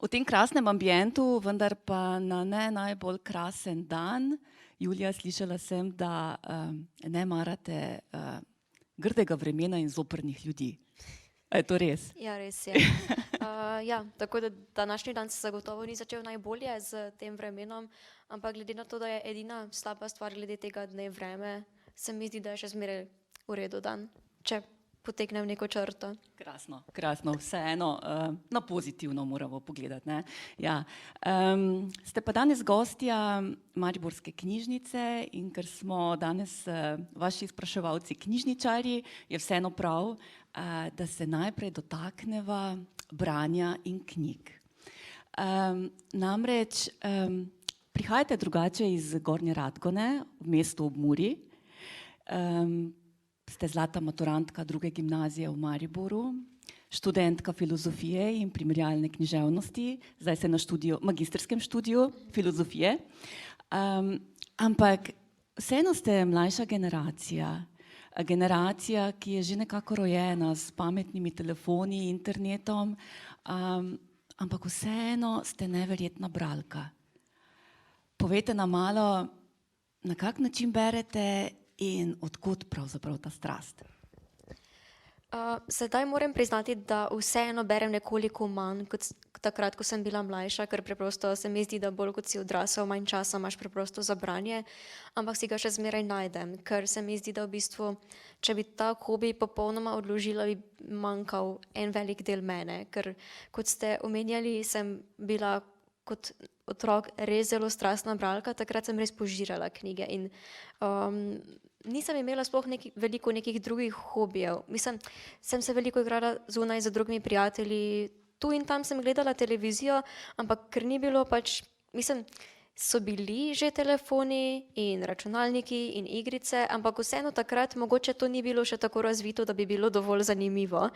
V tem krasnem ambientu, vendar pa na ne najbolj krasen dan. Julija, slišala sem, da ne marate grdega vremena in zoprnih ljudi. A je to res? Ja, res je. Ja, tako da današnji dan se zagotovo ni začel najbolje z tem vremenom, ampak glede na to, da je edina slaba stvar glede tega dne vreme, se mi zdi, da je še zmeraj v redu dan, če potegnem neko črto. Krasno, krasno, vseeno na pozitivno moramo pogledati, ne? Ja. Ste pa danes gostja Mariborske knjižnice in ker smo danes vaši spraševalci knjižničarji, je vseeno prav, da se najprej dotakneva branja in knjig. Namreč prihajate drugače iz Gornje Radgone, v mestu ob Muri. Ste zlata maturantka druge gimnazije v Mariboru, študentka filozofije in primerjalne književnosti, zdaj ste na magistrskem študiju filozofije. Ampak vseeno ste mlajša generacija, ki je že nekako rojena s pametnimi telefoni, internetom, ampak vseeno ste neverjetna bralka. Povejte nam malo, na kak način berete in od kod pravzaprav ta strast? Sedaj moram priznati, da vseeno berem nekoliko manj kot takrat, ko sem bila mlajša, ker preprosto se mi zdi, da bolj kot si odrasel, manj časa imaš preprosto za branje, ampak si ga še zmeraj najdem, ker se mi zdi, da v bistvu, če bi ta hobi popolnoma odložila, bi manjkal en velik del mene, ker kot ste omenjali, sem bila kot otrok res zelo strastna bralka, takrat sem res požirala knjige in nisem imela sploh veliko nekih drugih hobijev. Mislim, sem se veliko igrala zunaj z drugimi prijatelji, tu in tam sem gledala televizijo, ampak ker ni bilo pač, mislim, so bili že telefoni in računalniki in igrice, ampak vseeno takrat mogoče to ni bilo še tako razvito, da bi bilo dovolj zanimivo.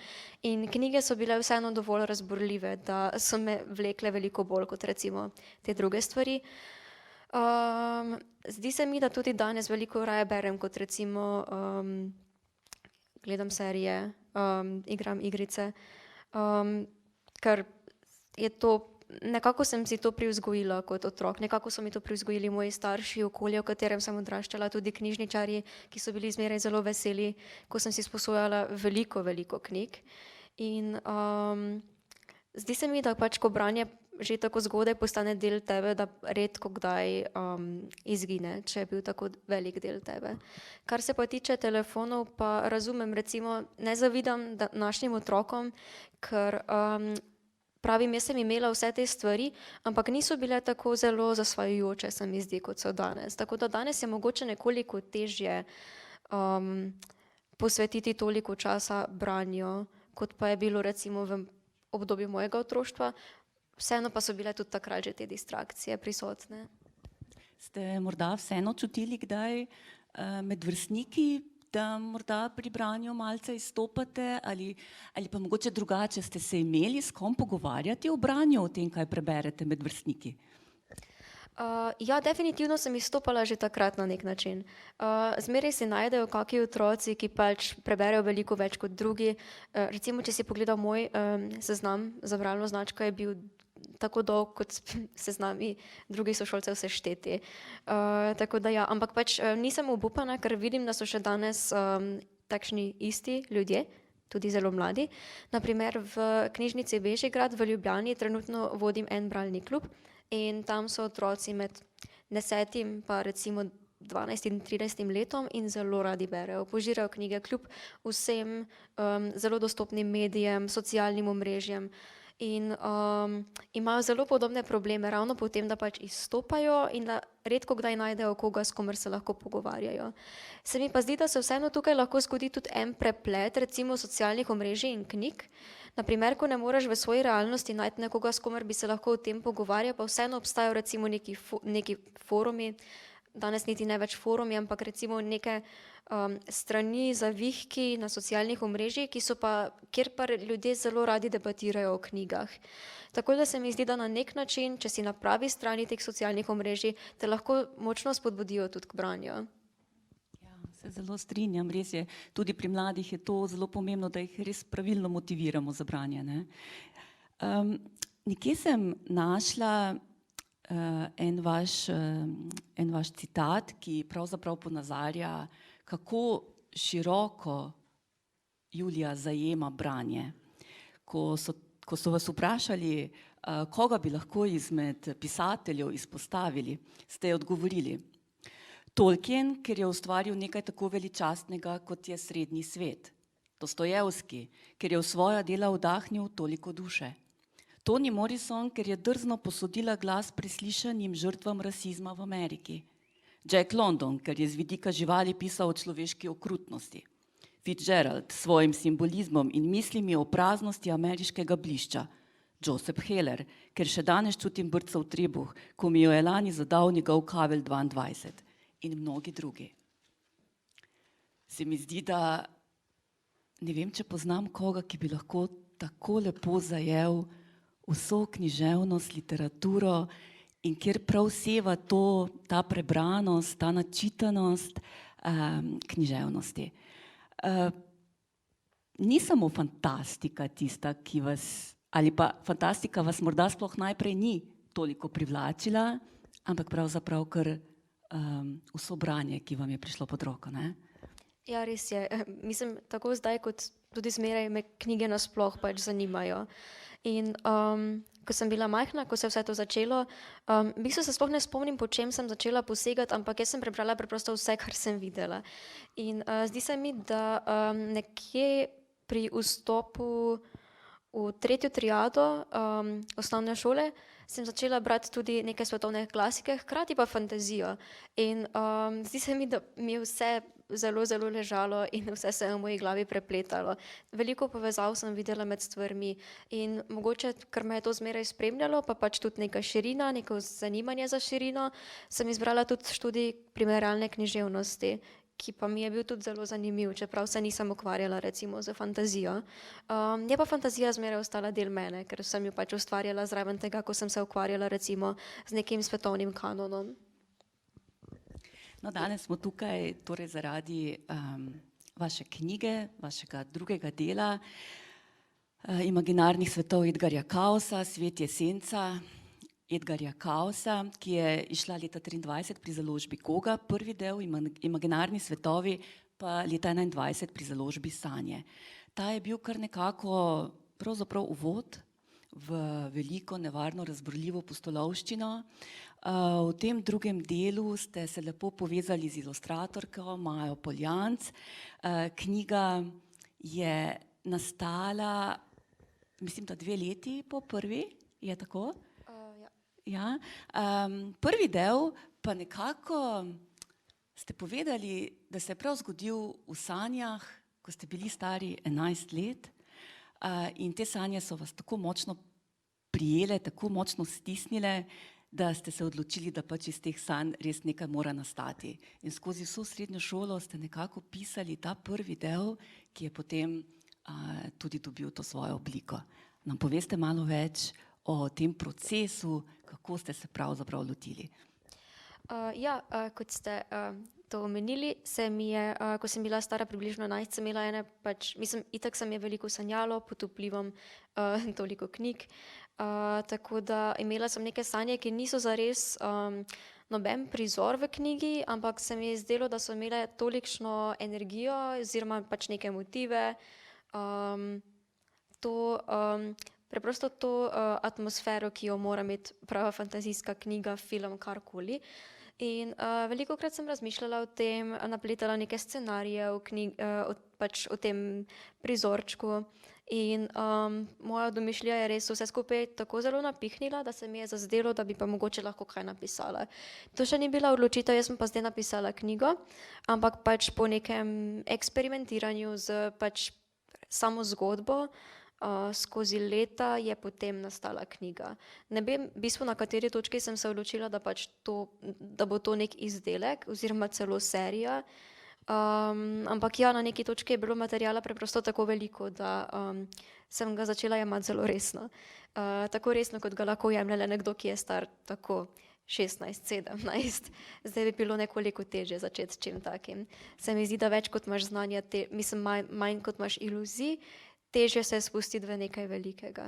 In knjige so bile vseeno dovolj razburljive, da so me vlekle veliko bolj kot recimo te druge stvari. Zdi se mi, da tudi danes veliko raje berem kot recimo gledam serije, igram igrice, ker je to, nekako sem si to privzgojila kot otrok, nekako so mi to privzgojili moji starši, okolje, v katerem sem odraščala, tudi knjižničarji, ki so bili zmeraj zelo veseli, ko sem si sposojala veliko knjig. In zdi se mi, da pač ko branje že tako zgodaj postane del tebe, da redko kdaj izgine, če je bil tako velik del tebe. Kar se pa tiče telefonov, pa razumem, recimo ne zavidam našim otrokom, ker pravim, jaz sem imela vse te stvari, ampak niso bile tako zelo zasvajajoče, se mi zdi, kot so danes. Tako da danes je mogoče nekoliko težje posvetiti toliko časa branju, kot pa je bilo recimo v obdobju mojega otroštva. Vseeno pa so bile tudi takrat že te distrakcije prisotne. Ste morda vseeno čutili kdaj med vrstniki, da morda pri branju malce izstopate ali pa mogoče drugače, ste se imeli s kom pogovarjati o branju, o tem, kaj preberete med vrstniki? Ja, definitivno sem izstopala že takrat na nek način. Zmeraj se najdejo kakšni otroci, ki pač preberejo veliko več kot drugi. Recimo, če si pogledal moj seznam za bralno značko, je bil tako dolg, kot seznami drugih sošolcev sešteti. Tako da ja, ampak pač nisem obupana, ker vidim, da so še danes takšni isti ljudje, tudi zelo mladi. Naprimer v knjižnici Bežigrad v Ljubljani trenutno vodim en bralni klub in tam so otroci med 10 pa recimo 12 in 13 letom in zelo radi berejo, požirajo knjige kljub vsem zelo dostopnim medijem, socialnim omrežjem. In imajo zelo podobne probleme, ravno po tem, da pač izstopajo in da redko kdaj najdejo koga, s komer se lahko pogovarjajo. Se mi pa zdi, da se vseeno tukaj lahko zgodi tudi en preplet, recimo socialnih omrežij in knjig. Naprimer, ko ne moreš v svoji realnosti najti nekoga, s komer bi se lahko o tem pogovarjal, pa vseeno obstajajo recimo neki forumi, danes niti ne več forumi, ampak recimo neke strani, zavihki na socialnih omrežjih, kjer pa ljudje zelo radi debatirajo o knjigah. Tako da se mi zdi, da na nek način, če si na pravi strani teh socialnih omrežij, te lahko močno spodbudijo tudi k branju. Ja, se zelo strinjam, res je. Tudi pri mladih je to zelo pomembno, da jih res pravilno motiviramo za branje, ne? Nekje sem našla en vaš citat, ki pravzaprav ponazarja, kako široko Julija zajema branje. Ko so vas vprašali, koga bi lahko izmed pisateljev izpostavili, ste odgovorili: Tolkien, ker je ustvaril nekaj tako veličastnega, kot je srednji svet. Dostojevski, ker je v svoja dela vdahnil toliko duše. Toni Morrison, ker je drzno posodila glas preslišanim žrtvam rasizma v Ameriki. Jack London, ker je z vidika živali pisal o človeški okrutnosti. Fitzgerald s svojim simbolizmom in mislimi o praznosti ameriškega blišča. Joseph Heller, ker še danes čutim brca v trebuh, ko mi jo je lani zadal njegov Kavel 22. In mnogi drugi. Se mi zdi, da ne vem, če poznam koga, ki bi lahko tako lepo zajel vso književnost, literaturo in kjer prav seva ta prebranost, ta načitanost književnosti. Ni samo fantastika tista, ki vas, ali pa fantastika vas morda sploh najprej ni toliko privlačila, ampak pravzaprav kar vso branje, ki vam je prišlo pod roko, ne? Ja, res je. Mislim, tako zdaj kot tudi zmeraj me knjige nasploh pač zanimajo. In ko sem bila majhna, ko se je vse to začelo, v bistvu se sploh ne spomnim, po čem sem začela posegati, ampak jaz sem prebrala preprosto vse, kar sem videla. In zdi se mi, da nekje pri vstopu v 3. triado osnovne šole sem začela brati tudi neke svetovne klasike, hkrati pa fantazijo. In zdi se mi, da mi je vse zelo, zelo ležalo in vse se je v moji glavi prepletalo. Veliko povezav sem videla med stvarmi in mogoče, ker me je to zmeraj spremljalo, pa pač tudi neka širina, neko zanimanje za širino, sem izbrala tudi študij primerjalne književnosti, ki pa mi je bil tudi zelo zanimiv, čeprav se nisem ukvarjala recimo z fantazijo. Je pa fantazija zmeraj ostala del mene, ker sem jo pač ustvarjala zraven tega, ko sem se ukvarjala recimo z nekim svetovnim kanonom. No, danes smo tukaj torej zaradi vaše knjige, vašega drugega dela, Imaginarnih svetov Edgarja Caosa, Svet jesenca Edgarja Caosa, ki je izšla leta 1923 pri založbi Goga, prvi del Imaginarni svetovi pa leta 1921 pri založbi Sanje. Ta je bil kar nekako pravzaprav uvod v veliko nevarno razburljivo pustolovščino. V tem drugem delu ste se lepo povezali z ilustratorko Majo Poljanc. Knjiga je nastala, mislim, da 2 leti po prvi, je tako? Ja. Prvi del pa nekako ste povedali, da se je prav zgodil v sanjah, ko ste bili stari 11 let in te sanje so vas tako močno prijele, tako močno stisnile, da ste se odločili, da pač iz teh sanj res nekaj mora nastati. In skozi vso srednjo šolo ste nekako pisali ta prvi del, ki je potem tudi dobil to svojo obliko. Nam poveste malo več o tem procesu, kako ste se pravzaprav lotili? Ja, kot ste to omenili, se mi je, ko sem bila stara približno 11, sem imela ene pač, mislim, itak sem je veliko sanjalo pod vplivom toliko knjig, tako da imela sem neke sanje, ki niso zares noben prizor v knjigi, ampak se mi je zdelo, da so imele tolikšno energijo oziroma pač neke motive, preprosto to atmosfero, ki jo mora imeti prava fantazijska knjiga, film, karkoli. In velikokrat sem razmišljala o tem, napletala neke scenarije pač o tem prizorčku in moja domišljija je res vse skupaj tako zelo napihnila, da se mi je zazdelo, da bi pa mogoče lahko kaj napisala. To še ni bila odločitev, jaz sem pa zdaj napisala knjigo, ampak pač po nekem eksperimentiranju z pač samo zgodbo, skozi leta je potem nastala knjiga. Ne vem, v bistvu na kateri točki sem se odločila, da bo to nek izdelek oziroma celo serija, ampak ja, na neki točki je bilo materijala preprosto tako veliko, da sem ga začela jemati zelo resno. Tako resno, kot ga lahko jemlje nekdo, ki je star tako 16, 17. Zdaj bi bilo nekoliko težje začeti s čim takim. Se mi zdi, da več kot imaš znanja, mislim, manj kot imaš iluzij, težje se je spustiti v nekaj velikega.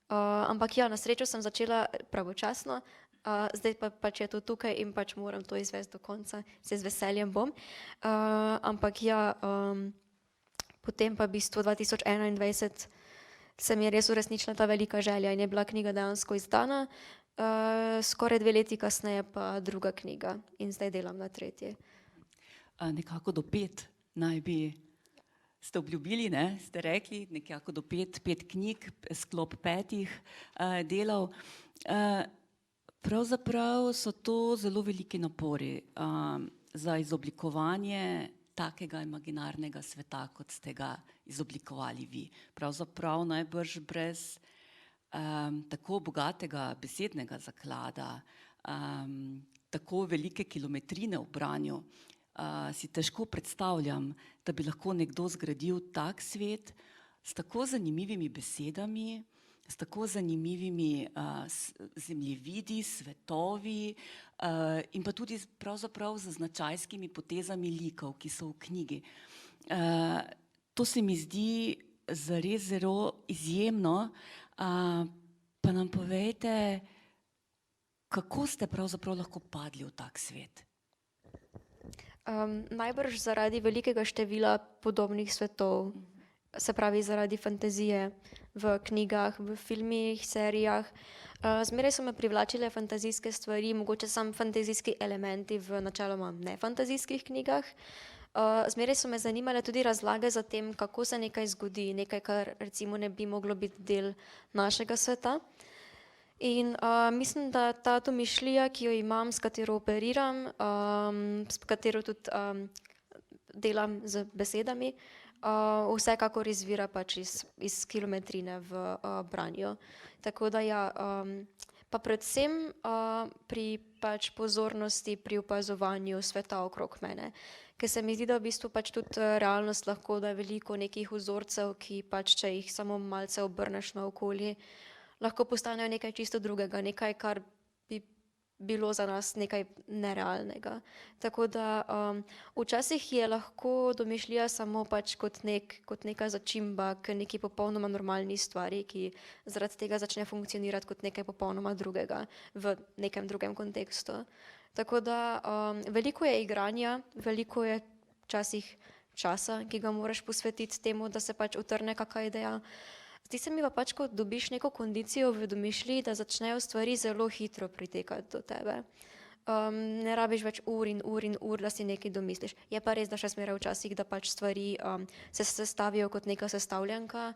Ampak ja, na srečo sem začela pravočasno, zdaj pa pač je to tukaj in pač moram to izvesti do konca, se z veseljem bom. Ampak ja, potem pa v bistvu 2021 se mi je res uresničila ta velika želja in je bila knjiga dejansko izdana. Skoraj 2 leti kasneje pa druga knjiga in zdaj delam na tretji. Nekako do 5 naj bi ste obljubili, ne? Ste rekli, nekako do 5 knjig, sklop 5 delov. Pravzaprav so to zelo veliki napori za izoblikovanje takega imaginarnega sveta, kot ste ga izoblikovali vi. Pravzaprav najbrž brez tako bogatega besednega zaklada, tako velike kilometrine v branju, si težko predstavljam, da bi lahko nekdo zgradil tak svet s tako zanimivimi besedami, s tako zanimivimi zemljevidi, svetovi in pa tudi pravzaprav z značajskimi potezami likov, ki so v knjigi. To se mi zdi zares zelo izjemno. Pa nam povejte, kako ste pravzaprav lahko padli v tak svet? Najbrž zaradi velikega števila podobnih svetov, se pravi zaradi fantazije v knjigah, v filmih, serijah. Zmeraj so me privlačile fantazijske stvari, mogoče samo fantazijski elementi v načeloma nefantazijskih knjigah. Zmeraj so me zanimale tudi razlage za tem, kako se nekaj zgodi, nekaj, kar recimo ne bi moglo biti del našega sveta. In mislim, da ta domišljija, ki jo imam, s katero operiram, s katero tudi delam z besedami, vsekakor izvira pač iz kilometrine v branju. Tako da ja, pa predvsem pri pač pozornosti, pri opazovanju sveta okrog mene. Ker se mi zdi, da v bistvu pač tudi realnost lahko, da je veliko nekih vzorcev, ki pač, če jih samo malce obrneš naokoli, lahko postanejo nekaj čisto drugega, nekaj, kar bi bilo za nas nekaj nerealnega. Tako da včasih je lahko domišljija samo pač kot neka začimba k neki popolnoma normalni stvari, ki zaradi tega začne funkcionirati kot nekaj popolnoma drugega v nekem drugem kontekstu. Tako da veliko je igranja, veliko je včasih časa, ki ga moraš posvetiti temu, da se pač utrne kakšna ideja. Zdi se mi pa pač, ko dobiš neko kondicijo v domišljiji, da začnejo stvari zelo hitro pritekati do tebe. Ne rabiš več ur in ur in ur, da si nekaj domisliš. Je pa res, da še zmeraj včasih, da pač stvari se sestavijo kot neka sestavljanka,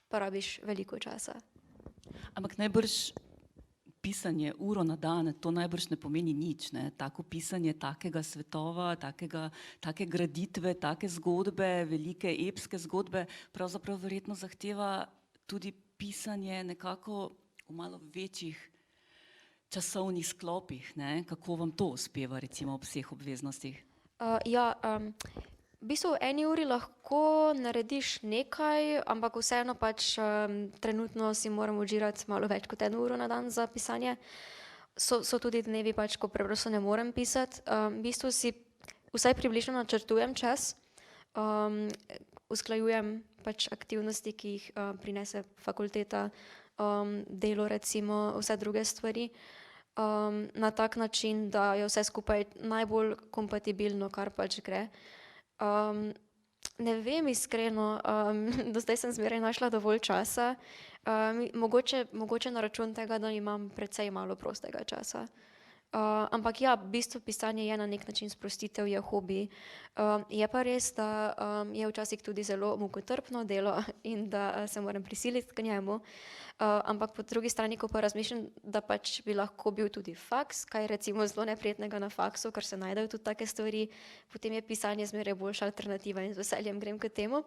pa rabiš veliko časa. Ampak najbrž pisanje uro na dan, to najbrž ne pomeni nič, ne? Tako pisanje takega svetova, take graditve, take zgodbe, velike epske zgodbe, pravzaprav verjetno zahteva tudi pisanje nekako v malo večjih časovnih sklopih, ne? Kako vam to uspeva recimo ob vseh obveznostih? V bistvu v eni uri lahko narediš nekaj, ampak vseeno pač trenutno si moram odžirati malo več kot 1 uro na dan za pisanje. So tudi dnevi pač, ko preprosto ne morem pisati. V bistvu si vsaj približno načrtujem čas, usklajujem pač aktivnosti, ki jih prinese fakulteta, delo recimo, vse druge stvari. Na tak način, da je vse skupaj najbolj kompatibilno, kar pač gre. Ne vem iskreno, do zdaj sem zmeraj našla dovolj časa, mogoče na račun tega, da imam precej malo prostega časa. Ampak ja, v bistvu pisanje je na nek način sprostitev, je hobi. Je pa res, da je včasih tudi zelo mukotrpno delo in da se moram prisiliti k njemu. Ampak po drugi strani, ko pa razmišljam, da pač bi lahko bil tudi faks, kaj je recimo zelo neprijetnega na faksu, ker se najdejo tudi take stvari, potem je pisanje zmeraj boljša alternativa in z veseljem grem k temu.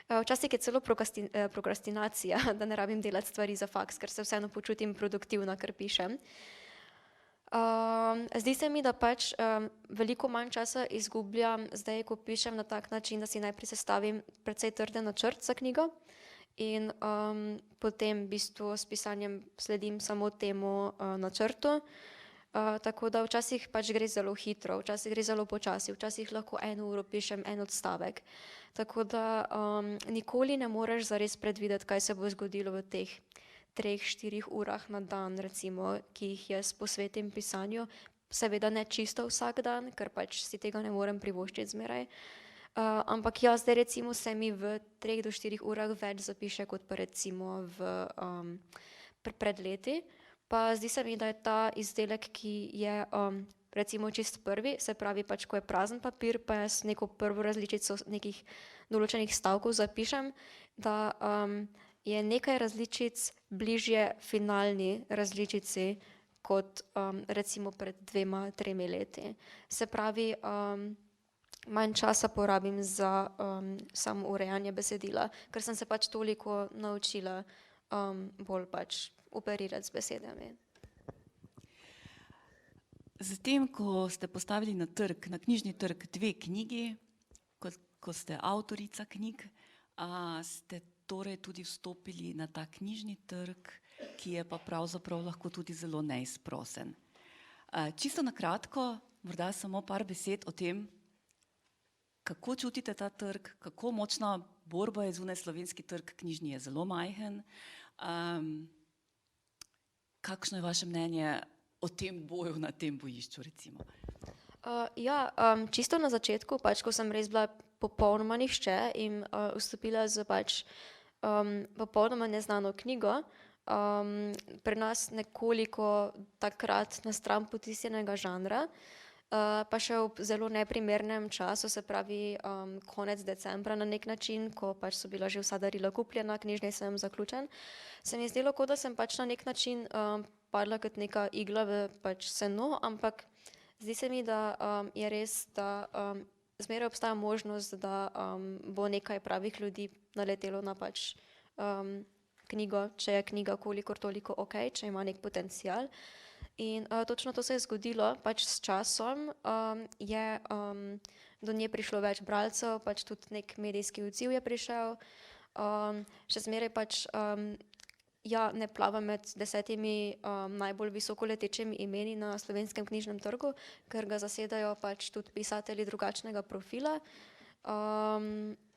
Včasih je celo prokrastinacija, da ne rabim delati stvari za faks, ker se vseeno počutim produktivna, ker pišem. Zdi se mi, da pač veliko manj časa izgubljam zdaj, ko pišem na tak način, da si najprej sestavim precej trden načrt za knjigo in potem v bistvu s pisanjem sledim samo temu načrtu. Tako da včasih pač gre zelo hitro, včasih gre zelo počasi, včasih lahko 1 uro pišem 1 odstavek. Tako da nikoli ne moreš zares predvideti, kaj se bo zgodilo v teh 3-4 urah na dan, recimo, ki jih jaz posvetim pisanju. Seveda ne čisto vsak dan, ker pač si tega ne morem privoščiti zmeraj. Ampak ja, zdaj recimo se mi v 3 do 4 urah več zapiše kot pa recimo pred leti. Pa zdi se mi, da je ta izdelek, ki je recimo čist prvi, se pravi pač, ko je prazen papir, pa jaz neko prvo različico nekih določenih stavkov zapišem, da je nekaj različic bližje finalni različici kot recimo pred 2-3 leti. Se pravi, manj časa porabim za samo urejanje besedila, ker sem se pač toliko naučila bolj pač operirati z besedami. Zatem, ko ste postavili na trg, na knjižni trg 2 knjigi, ko ste avtorica knjig, ste torej tudi vstopili na ta knjižni trg, ki je pa pravzaprav lahko tudi zelo neizprosen. Čisto na kratko, morda samo par besed o tem, kako čutite ta trg, kako močna borba je zunaj. Slovenski trg knjižni je zelo majhen. Kakšno je vaše mnenje o tem boju na tem bojišču, recimo? Čisto na začetku, pač, ko sem res bila popolnoma nihče in vstopila z pač popolnoma neznano knjigo, pri nas nekoliko takrat na stran potisnjenega žanra, pa še v zelo neprimernem času, se pravi konec decembra na nek način, ko pač so bila že vsa darila kupljena, knjižni sejem zaključen, se mi je zdelo, kot da sem pač na nek način padla kot neka igla v pač seno, ampak zdi se mi, da je res, da zmeraj obstaja možnost, da bo nekaj pravih ljudi naletelo na pač knjigo, če je knjiga kolikor toliko ok, če ima nek potencial. In točno to se je zgodilo, pač s časom je do nje prišlo več bralcev, pač tudi nek medijski odziv je prišel. Še zmeraj pač ne plavam med 10 najbolj visoko letečimi imeni na slovenskem knjižnem trgu, ker ga zasedajo pač tudi pisatelji drugačnega profila.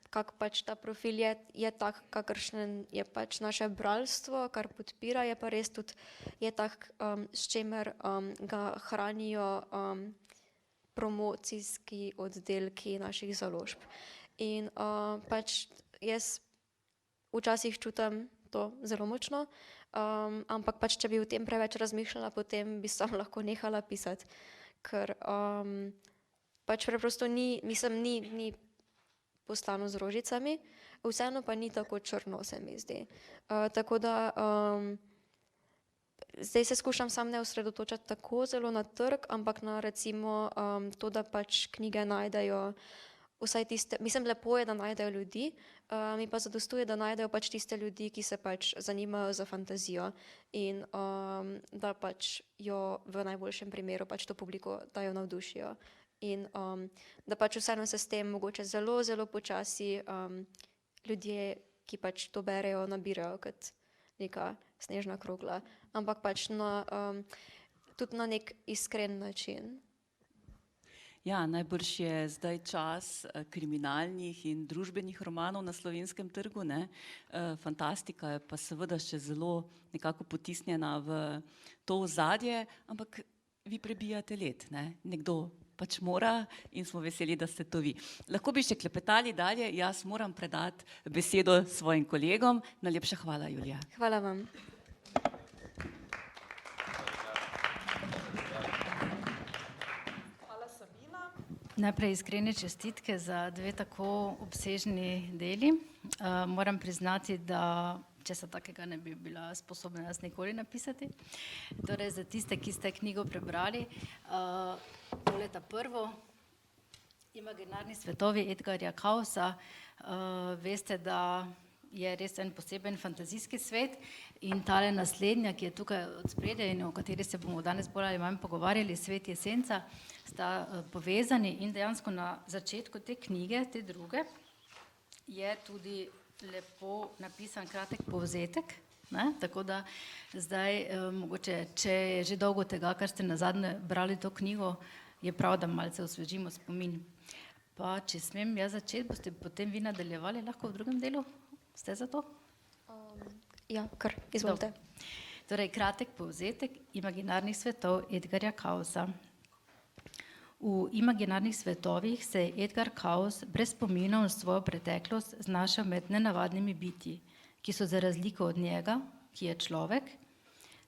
Kak pač ta profil je tak, kakršen je pač naše bralstvo, kar podpira, je pa res tudi je tak, s čimer ga hranijo promocijski oddelki naših založb. In pač jaz včasih čutim to zelo močno, ampak pač, če bi o tem preveč razmišljala, potem bi sam lahko nehala pisati, ker pač preprosto ni poslano z rožicami, vseeno pa ni tako črno, se mi zdi. Tako da zdaj se skušam sam ne osredotočati tako zelo na trg, ampak na recimo to, da pač knjige najdejo vsaj tiste, mislim, lepo je, da najdejo ljudi, mi pa zadostuje, da najdejo pač tiste ljudi, ki se pač zanimajo za fantazijo in da pač jo v najboljšem primeru pač to publiko, da jo navdušijo. In da pač vseeno se s tem mogoče zelo, zelo počasi ljudje, ki pač to berejo, nabirajo kot neka snežna krogla, ampak pač tudi na nek iskren način. Ja, najbrž je zdaj čas kriminalnih in družbenih romanov na slovenskem trgu, ne? Fantastika je pa seveda še zelo nekako potisnjena v to ozadje, ampak vi prebijate led, ne? Nekdo pač mora in smo veseli, da ste to vi. Lahko bi še klepetali dalje, jaz moram predati besedo svojim kolegom. Najlepša hvala, Julija. Hvala vam. Najprej iskrene čestitke za 2 tako obsežni deli. Moram priznati, da česa takega ne bi bila sposobna jaz nikoli napisati. Torej, za tiste, ki ste knjigo prebrali, tole ta prvo, Imaginarni svetovi Edgarja Kausa, veste, da je res en poseben fantazijski svet in tale naslednja, ki je tukaj od spredaj in o kateri se bomo danes bolj ali manj pogovarjali, Svet jesenca, sta povezani in dejansko na začetku te knjige, te druge, je tudi lepo napisan kratek povzetek, ne? Tako da zdaj mogoče, če je že dolgo tega, kar ste nazadnje brali to knjigo, je prav, da malce osvežimo spomin. Pa če smem jaz začeti, boste potem vi nadaljevali lahko v drugem delu? Ste za to? Ja, kar, izvolite. Torej, kratek povzetek imaginarnih svetov Edgarja Kausa. V imaginarnih svetovih se je Edgar Kaus brez spomina na svojo preteklost znašel med nenavadnimi bitji, ki so za razliko od njega, ki je človek,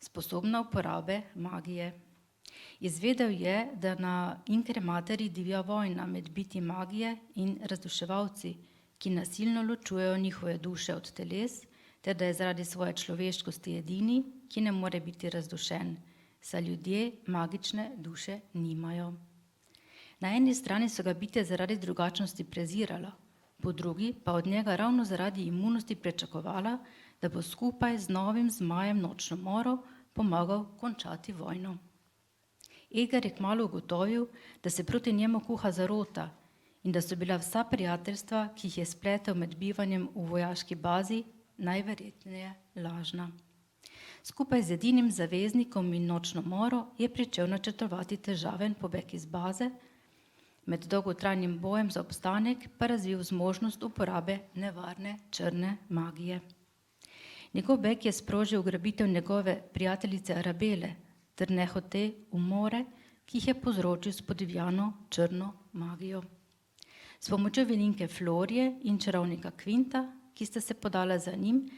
sposobna uporabe magije. Izvedel je, da na Inkrematerji divja vojna med bitji magije in razduševalci, ki nasilno ločujejo njihove duše od teles, ter da je zaradi svoje človeškosti edini, ki ne more biti razdušen, saj ljudje magične duše nimajo. Na eni strani so ga bitja zaradi drugačnosti prezirala, po drugi pa od njega ravno zaradi imunosti pričakovala, da bo skupaj z novim zmajem Nočno moro pomagal končati vojno. Edgar je kmalu ugotovil, da se proti njemu kuha zarota in da so bila vsa prijateljstva, ki jih je spletel med bivanjem v vojaški bazi, najverjetneje lažna. Skupaj z edinim zaveznikom in Nočno moro je pričel načrtovati težaven pobeg iz baze, med dolgotrajnim bojem za obstanek pa razvil zmožnost uporabe nevarne črne magije. Njegov beg je sprožil ugrabitev njegove prijateljice Arabele ter nehote umore, ki jih je povzročil s podivjano črno magijo. S pomočjo velinke Florije in čarovnika Quinta, ki sta se podala za njim,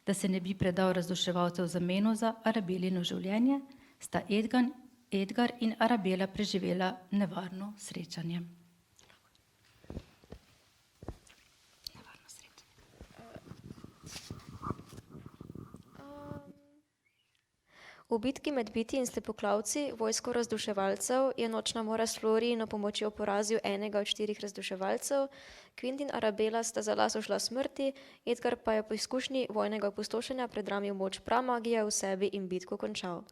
da se ne bi predal razduševalcev zameno za Arabelino življenje, sta Edgar in Arabela preživela nevarno srečanje. V bitki med biti in slepoklavci, vojsko razduševalcev, je Nočna mora s Florijino pomočjo porazil enega od 4 razduševalcev, Quint in Arabela sta za las ušla smrti, Edgar pa je po izkušnji vojnega opustošenja predramil moč pramagije v sebi in bitko končal.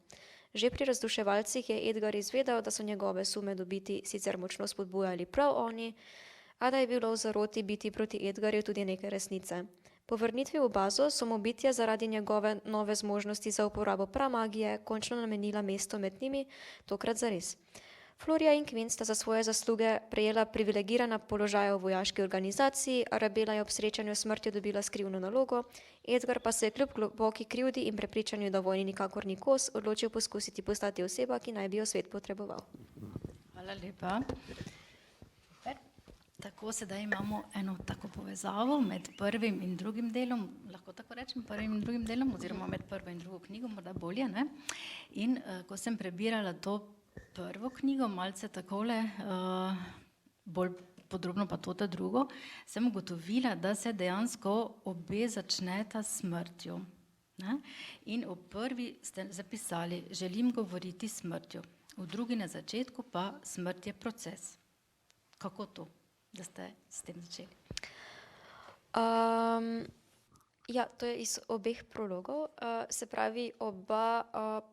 Že pri razduševalcih je Edgar izvedel, da so njegove sume dobiti sicer močno spodbujali prav oni, a da je bilo v zaroti biti proti Edgarju tudi nekaj resnice. Po vrnitvi v bazo so mu bitja zaradi njegove nove zmožnosti za uporabo pramagije končno namenila mesto med njimi, tokrat zares. Florija in Quint sta za svoje zasluge prejela privilegirana položaja v vojaški organizaciji, Arabela je ob srečanju s smrtjo dobila skrivno nalogo, Edgar pa se je kljub globoki krivdi in prepričanju, da vojni nikakor ni kos, odločil poskusiti postati oseba, ki naj bi jo svet potreboval. Hvala lepa. Tako, sedaj imamo eno tako povezavo med prvim in drugim delom, lahko tako rečem, prvim in drugim delom, oziroma med prvo in drugo knjigo, morda bolje, ne? In ko sem prebirala to prvo knjigo, malce takole, bolj podrobno pa to drugo, sem ugotovila, da se dejansko obe začneta s smrtjo. Ne? In v prvi ste zapisali, želim govoriti s smrtjo, v drugi na začetku pa smrt je proces. Kako to? Da ste s tem začeli? Ja, to je iz obeh prologov. Se pravi, oba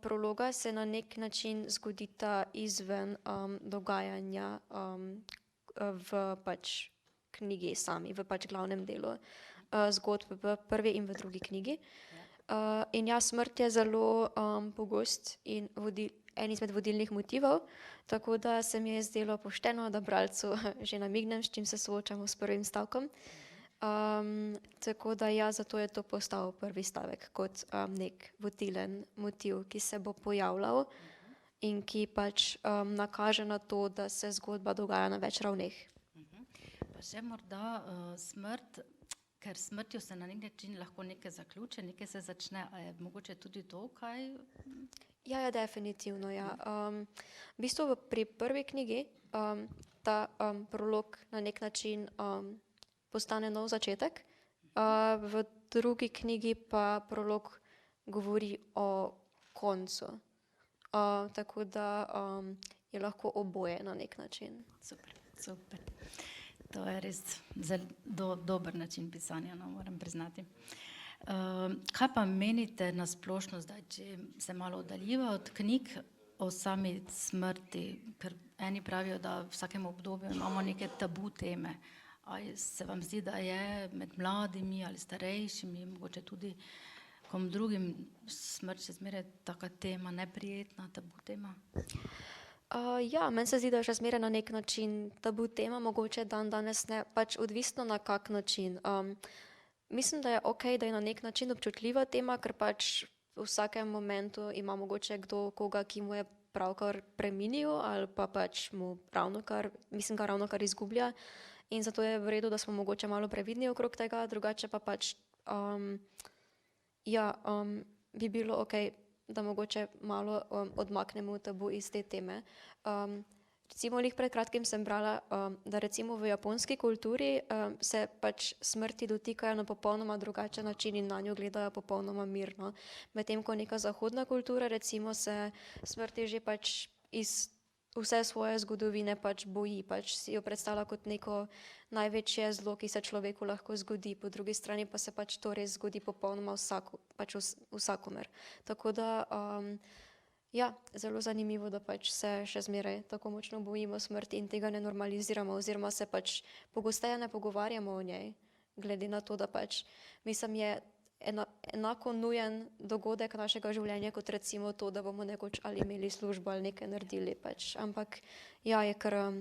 prologa se na nek način zgodita izven dogajanja v pač knjigi sami, v pač glavnem delu zgodb v prvi in v drugi knjigi. In ja, smrt je zelo pogost in en izmed vodilnih motivov, tako da se mi je zdelo pošteno, da bralcu že namignem, s čim se soočamo s prvim stavkom. Tako da ja, zato je to postal prvi stavek kot nek vodilен motiv, ki se bo pojavljal in ki pač nakaže na to, da se zgodba dogaja na več ravneh. Pa še morda smrt, ker smrtjo se na nek način lahko nekaj zaključi, nekaj se začne, a je mogoče tudi to, kaj? Ja, definitivno, ja. V bistvu pri prvi knjigi ta prolog na nek način postane nov začetek, v drugi knjigi pa prolog govori o koncu. Tako da je lahko oboje na nek način. Super, super. To je res zelo dober način pisanja, no, moram priznati. Kaj pa menite na splošno zdaj, če se malo oddaljiva od knjig o sami smrti, ker eni pravijo, da v vsakem obdobju imamo neke tabu teme. Ali se vam zdi, da je med mladimi ali starejšimi, mogoče tudi kom drugim, smrt še zmeraj taka tema, neprijetna tabu tema? Ja, meni se zdi, da je še zmeraj na nek način tabu tema, mogoče dan danes ne, pač odvisno na kak način. mislim, da je ok, da je na nek način občutljiva tema, ker pač v vsakem momentu ima mogoče kdo koga, ki mu je pravkar preminil ali pa pač mu ga ravnokar izgublja in zato je v redu, da smo mogoče malo previdni okrog tega, drugače pa pač bi bilo ok, da mogoče malo odmaknemo tabu iz te teme. Recimo, lih pred kratkim sem brala, da recimo v japonski kulturi se pač smrti dotikajo na popolnoma drugačen način in na njo gledajo popolnoma mirno. Medtem ko neka zahodna kultura recimo se smrti že pač iz vse svoje zgodovine pač boji, pač si jo predstavlja kot neko največje zlo, ki se človeku lahko zgodi, po drugi strani pa se pač to res zgodi popolnoma vsakomer. Tako da ja, zelo zanimivo, da pač se še zmeraj tako močno bojimo smrti in tega ne normaliziramo oziroma se pač pogosteje ne pogovarjamo o njej, glede na to, da pač mislim je enako nujen dogodek našega življenja, kot recimo to, da bomo nekoč ali imeli službo ali nekaj naredili pač. Ampak ja, je kar,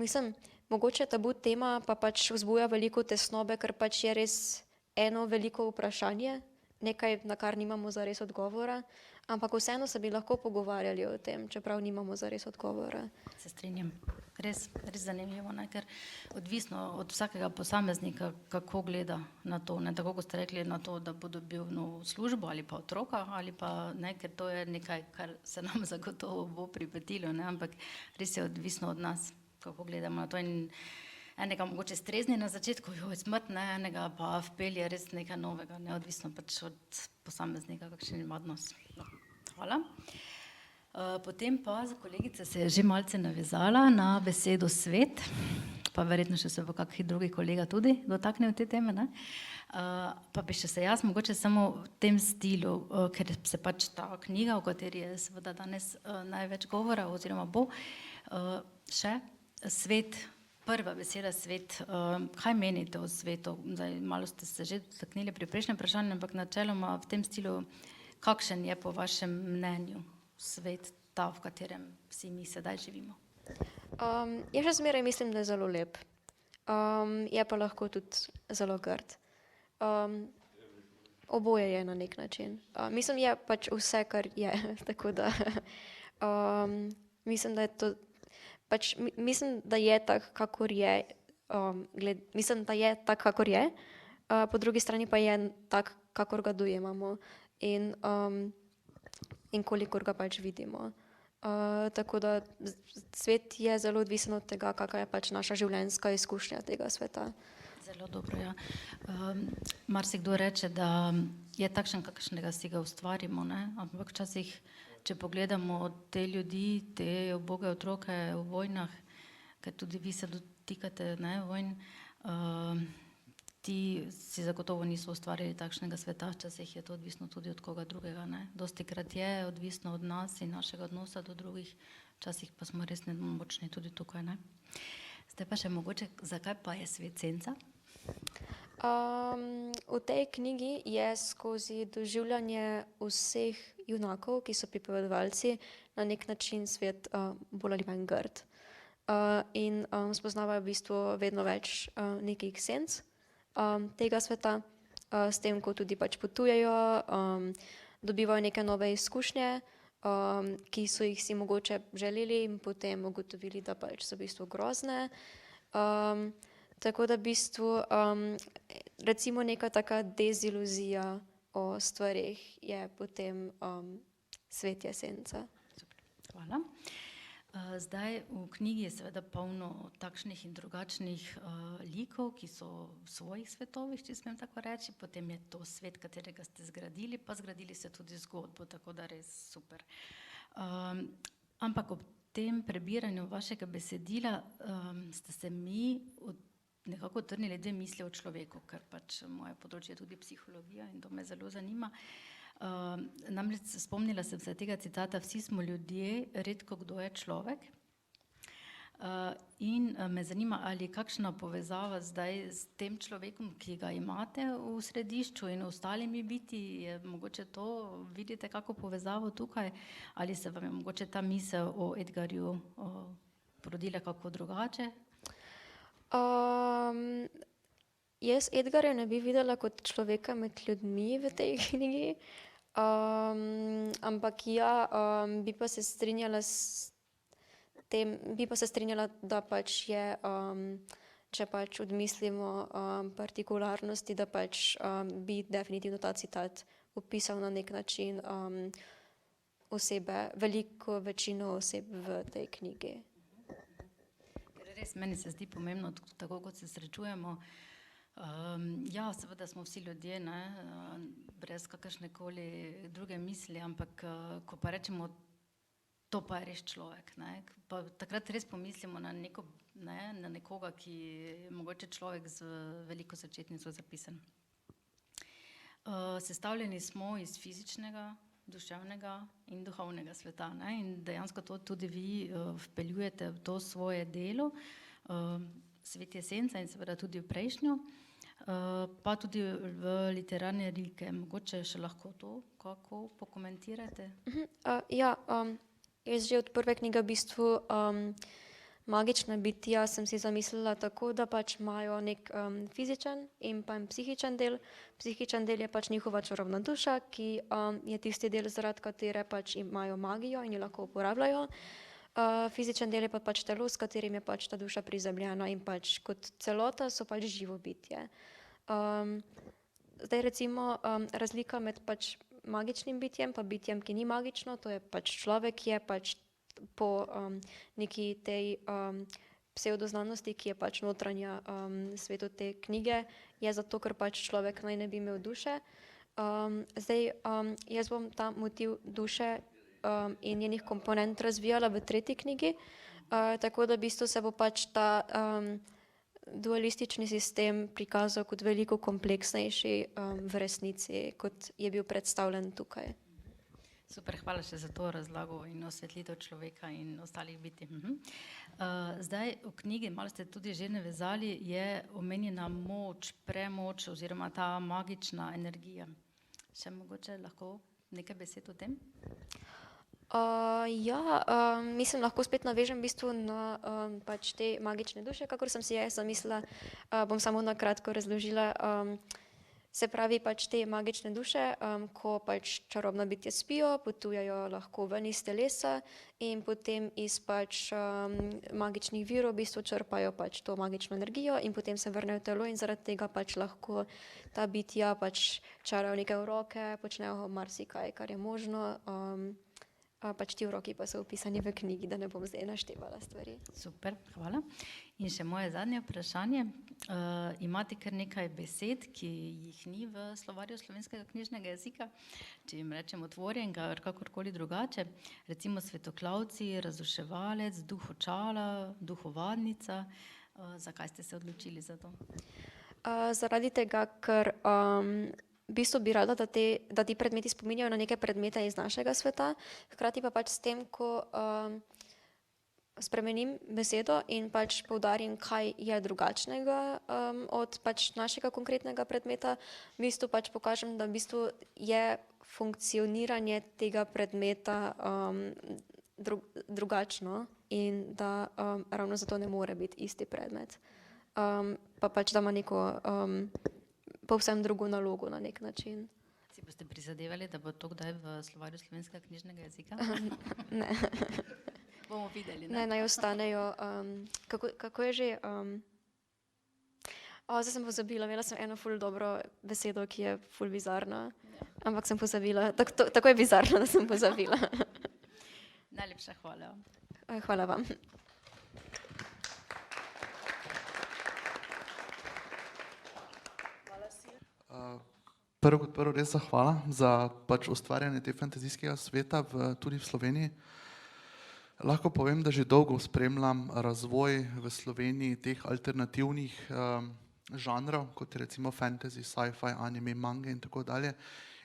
mislim, mogoče tabu tema pa pač vzbuja veliko tesnobe, ker pač je res eno veliko vprašanje, nekaj, na kar nimamo zares odgovora, ampak vseeno se bi lahko pogovarjali o tem, čeprav nimamo zares odgovora. Se strinjam. Res zanimivo, ne? Ker odvisno od vsakega posameznika, kako gleda na to, ne? Tako kot ste rekli, na to, da bo dobil službo ali pa otroka, ali pa ne, ker to je nekaj, kar se nam zagotovo bo pripetilo, ne? Ampak res je odvisno od nas, kako gledamo na to in enega mogoče strezni na začetku, joj, smrt, ne, enega pa vpelje res nekaj novega, neodvisno pač od posameznika, kakšen ima odnos. Hvala. Potem pa kolegica se je že malce navezala na besedo svet, pa verjetno še se bo kakšni drugi kolega tudi dotaknil te teme, ne? Pa bi še se jaz mogoče samo v tem stilu, ker se pač ta knjiga, o kateri je seveda danes največ govora oziroma bo, še svet, prva beseda svet, kaj menite o svetu? Zdaj, malo ste se že dotaknili pri prejšnjem vprašanju, ampak načeloma v tem stilu, kakšen je po vašem mnenju svet, ta, v katerem vsi mi sedaj živimo? Jaz še zmeraj mislim, da je zelo lep. Je pa lahko tudi zelo grd. Oboje je na nek način. Mislim, je pač vse, kar je. Tako da mislim, da je to pač, mislim, da je tak, kakor je. Mislim, da je tak, kakor je. Po drugi strani pa je tak, kakor ga dojemamo. In kolikor ga pač vidimo. Tako da svet je zelo odvisen od tega, kakva je pač naša življenjska izkušnja tega sveta. Zelo dobro, ja. Marsikdo reče, da je takšen, kakšnega si ga ustvarimo, ne? Ampak včasih, če pogledamo te ljudi, te uboge otroke v vojnah, ker tudi vi se dotikate, ne, vojn, ti si zagotovo niso ustvarjali takšnega sveta, včasih je to odvisno tudi od koga drugega, ne. Dostikrat je odvisno od nas in našega odnosa do drugih, včasih pa smo res nemočni tudi tukaj, ne. Zdaj pa še mogoče, zakaj pa je svet senca? V tej knjigi je skozi doživljanje vseh junakov, ki so pripovedovalci, na nek način svet bolj ali manj grd. In spoznavajo v bistvu vedno več nekih senc tega sveta, s tem, ko tudi pač potujejo, dobivajo neke nove izkušnje, ki so jih si mogoče želeli in potem ugotovili, da pač so v bistvu grozne. Tako da v bistvu recimo neka taka deziluzija o stvarih je potem svet je senca. Hvala. Zdaj v knjigi je seveda polno takšnih in drugačnih likov, ki so v svojih svetovih, če smem tako reči, potem je to svet, katerega ste zgradili, pa zgradili ste tudi zgodbo, tako da res super. Ampak ob tem prebiranju vašega besedila ste se mi nekako trnili dve misli o človeku, ker pač moje področje je tudi psihologija in to me zelo zanima. Namreč spomnila sem se tega citata, vsi smo ljudje, redko kdo je človek. In me zanima, ali kakšna povezava zdaj s tem človekom, ki ga imate v središču in ostalimi biti, je mogoče to, vidite kako povezavo tukaj, ali se vam je mogoče ta misel o Edgarju porodila kako drugače? Jaz Edgarja ne bi videla kot človeka med ljudmi v tej knjigi, ampak ja, bi pa se strinjala da pač je, če pač odmislimo partikularnosti, da pač bi definitivno ta citat opisal na nek način osebe, veliko večino oseb v tej knjigi. Ker res meni se zdi pomembno, tako kot se srečujemo, ja, seveda smo vsi ljudje, ne, brez kakršnekoli druge misli, ampak ko pa rečemo, to pa je res človek, ne, pa takrat res pomislimo na na nekoga, ki je mogoče človek z veliko začetnico zapisan. Sestavljeni smo iz fizičnega, duševnega in duhovnega sveta, ne, in dejansko to tudi vi vpeljujete v to svoje delo, Svet Jesence in seveda tudi v prejšnjo, pa tudi v literarne rilke. Mogoče še lahko to kako pokomentirate? Ja, jaz že od prve knjige v bistvu magična bitja sem si zamislila tako, da pač imajo nek fizičen in pa psihičen del. Psihičen del je pač njihova čarobna duša, ki je tisti del, zaradi katere pač imajo magijo in jo lahko uporabljajo. Fizičen del je pa pač telo, s katerim je pač ta duša prizemljena in pač kot celota so pač živo bitje. Zdaj recimo razlika med pač magičnim bitjem pa bitjem, ki ni magično, to je pač človek, ki je pač po neki tej psevdoznanosti, ki je pač notranja svetu te knjige, je zato, ker pač človek naj ne bi imel duše. Zdaj jaz bom ta motiv duše in njenih komponent razvijala v tretji knjigi, tako da v bistvu se bo pač ta dualistični sistem prikazal kot veliko kompleksnejši v resnici, kot je bil predstavljen tukaj. Super, hvala še za to razlago in osvetlitev človeka in ostalih bitij. Zdaj v knjigi, malo ste tudi že navezali, je omenjena moč, premoč oziroma ta magična energija. Še mogoče lahko nekaj besed o tem? Mislim, lahko spet navežem v bistvu na pač te magične duše, kakor sem si jaz zamislila, bom samo na kratko razložila. Se pravi, pač te magične duše, ko pač čarobna bitja spijo, potujejo lahko ven iz telesa in potem iz pač magičnih virov v bistvu črpajo pač to magično energijo in potem se vrnejo v telo in zaradi tega pač lahko ta bitja pač čarajo nekaj v roke, počnejo marsikaj, kar je možno. Pač ti uroki pa so opisani v knjigi, da ne bom zdaj naštevala stvari. Super, hvala. In še moje zadnje vprašanje. Imate kar nekaj besed, ki jih ni v slovarju slovenskega knjižnega jezika, če jim rečem otvorjenega ali kakorkoli drugače, recimo svetoklavci, razduševalec, duh očala, duhovadnica. Zakaj ste se odločili za to? Zaradi tega, ker v bistvu bi rada, da ti predmeti spominjajo na neke predmete iz našega sveta, hkrati pa pač s tem, ko spremenim besedo in pač poudarim, kaj je drugačnega od pač našega konkretnega predmeta, v bistvu pač pokažem, da v bistvu je funkcioniranje tega predmeta drugačno in da ravno zato ne more biti isti predmet. Pa pač da ima neko povsem drugo nalogo na nek način. Si boste prizadevali, da bo to kdaj v slovarju slovenskega knjižnega jezika? Ne. Bomo videli, Ne, ne? naj ostanejo, kako je že? Zdaj sem pozabila, imela sem eno ful dobro besedo, ki je ful bizarna, ampak sem pozabila, tako je bizarno, da sem pozabila. Najlepša hvala. Hvala vam. Prvo kot prvo res zahvala za pač ustvarjanje te fantazijskega sveta tudi v Sloveniji. Lahko povem, da že dolgo spremljam razvoj v Sloveniji teh alternativnih žanrov, kot je recimo fantasy, sci-fi, anime, mange in tako dalje.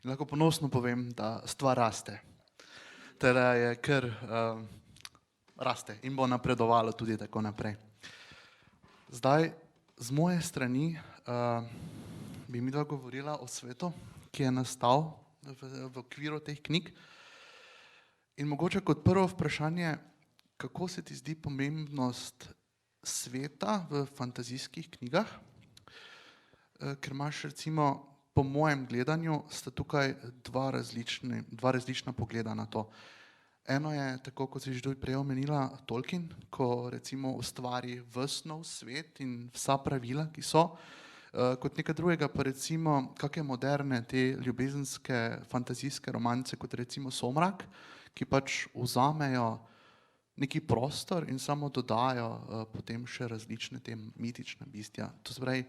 In lahko ponosno povem, da stvar raste. Teda je kar raste in bo napredovalo tudi tako naprej. Zdaj, z moje strani bi midva govorila o svetu, ki je nastal v okviru teh knjig. In mogoče kot prvo vprašanje, kako se ti zdi pomembnost sveta v fantazijskih knjigah? ker imaš recimo, po mojem gledanju, sta tukaj dva različna pogleda na to. Eno je, tako kot si že tudi prej omenila, Tolkien, ko recimo ustvari ves nov svet in vsa pravila, ki so, kot nekaj drugega pa recimo kakšne moderne te ljubezenske, fantazijske romance, kot recimo Somrak, ki pač vzamejo neki prostor in samo dodajo potem še različne te mitične bistja. To se pravi,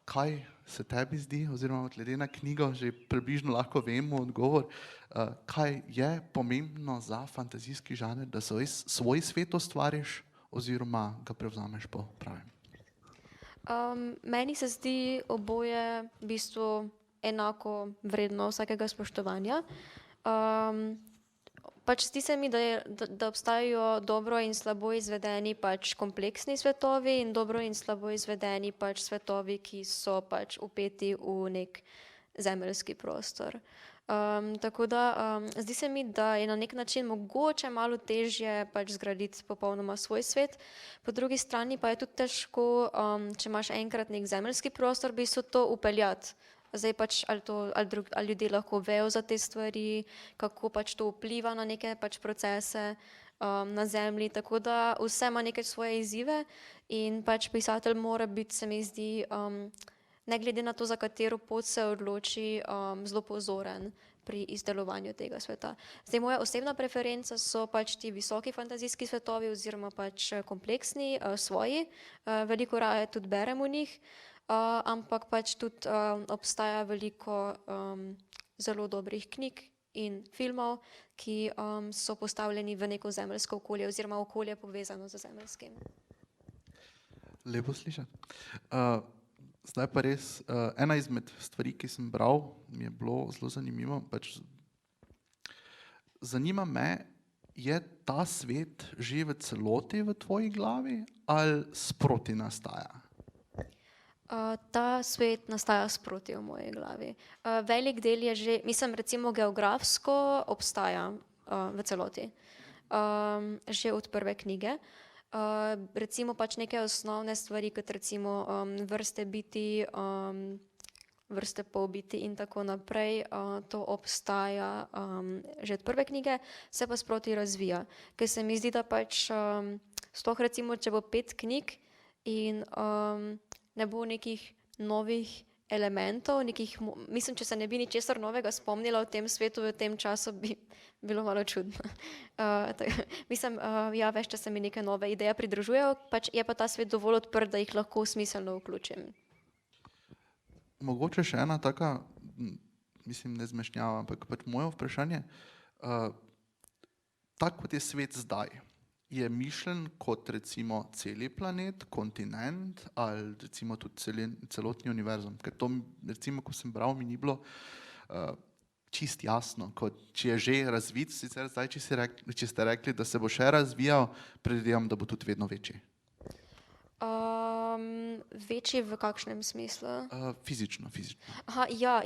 kaj se tebi zdi, oziroma glede na knjigo že približno lahko vemo odgovor, kaj je pomembno za fantazijski žanr, da svoj svet ustvariš oziroma ga prevzameš po pravem? Meni se zdi oboje v bistvu enako vredno vsakega spoštovanja. Pač zdi se mi, da obstajajo dobro in slabo izvedeni pač kompleksni svetovi in dobro in slabo izvedeni pač svetovi, ki so pač vpeti v nek zemeljski prostor. Tako da zdi se mi, da je na nek način mogoče malo težje pač zgraditi popolnoma svoj svet, po drugi strani pa je tudi težko, če imaš enkrat nek zemeljski prostor, v bistvu to upeljati. Zdaj pač ali ljudje lahko vejo za te stvari, kako pač to vpliva na neke pač procese na zemlji, tako da vse ima neke svoje izzive in pač pisatelj mora biti, se mi zdi, ne glede na to, za katero pot se odloči, zelo pozoren pri izdelovanju tega sveta. Zdaj moja osebna preferenca so pač ti visoki fantazijski svetovi oziroma pač kompleksni, svoji, veliko raje tudi berem v njih, ampak pač tudi obstaja veliko zelo dobrih knjig in filmov, ki so postavljeni v neko zemeljsko okolje oziroma okolje povezano z zemeljskim. Lepo slišati. Zdaj pa res, ena izmed stvari, ki sem bral, mi je bilo zelo zanimivo. Pač zanima me, je ta svet že v celoti v tvoji glavi ali sproti nastaja? Ta svet nastaja sproti v moji glavi. Velik del je že, mislim, recimo geografsko obstaja v celoti, že od prve knjige. Recimo pač neke osnovne stvari, kot recimo vrste bitij, vrste polbitij in tako naprej, to obstaja že od prve knjige, se pa sproti razvija. Ker se mi zdi, da pač sploh recimo, če bo 5 knjig in ne bo nekih novih elementov, mislim, če se ne bi ničesar novega spomnila v tem svetu, v tem času bi bilo malo čudno. Mislim, ja, veš, če se mi neke nove ideje pridružujejo, pač je pa ta svet dovolj odprt, da jih lahko smiselno vključim. Mogoče še ena taka, mislim, ne zmešnjava, ampak pač moje vprašanje, tak kot je svet zdaj, je mišljen kot recimo celi planet, kontinent ali recimo tudi celotni univerzum? Ker to recimo, ko sem bral, mi ni bilo čist jasno, kot če je že razvit, sicer zdaj, če ste rekli, da se bo še razvijal, predvidevam, da bo tudi vedno večji. Večji v kakšnem smislu? Fizično. Aha, ja.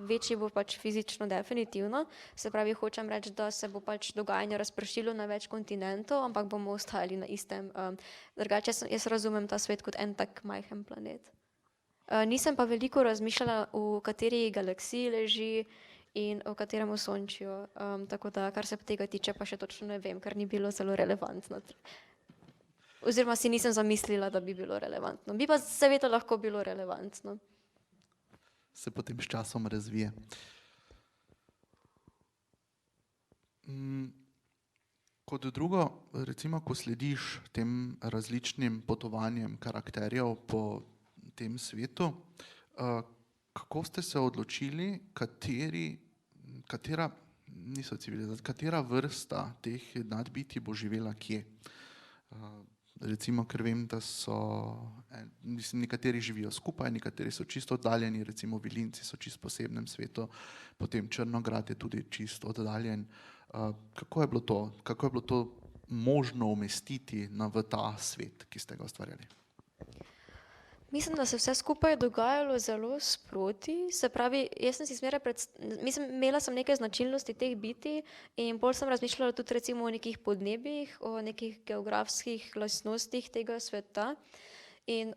Večji bo pač fizično definitivno, se pravi, hočem reči, da se bo pač dogajanje razpršilo na več kontinentov, ampak bomo ostali na istem. Drugače jaz razumem ta svet kot en tak majhen planet. Nisem pa veliko razmišljala, v kateri galaksiji leži in v katerem osončju, tako da, kar se tega tiče, pa še točno ne vem, ker ni bilo zelo relevantno. Oziroma si nisem zamislila, da bi bilo relevantno. Bi pa seveda lahko bilo relevantno. Se potem s časom razvije. Kot drugo, recimo, ko slediš tem različnim potovanjem karakterjev po tem svetu, kako ste se odločili, katera vrsta teh nadbitij bo živela kje? Recimo, ker vem, da nekateri živijo skupaj, nekateri so čisto oddaljeni, recimo Vilinci so čisto posebnem svetu, potem Črnograd je tudi čisto oddaljen. Kako je bilo to možno umestiti v ta svet, ki ste ga ustvarjali? Mislim, da se vse skupaj dogajalo zelo sproti, se pravi, jaz sem si imela sem neke značilnosti teh bitij in bolj sem razmišljala tudi recimo o nekih podnebjih, o nekih geografskih lastnostih tega sveta In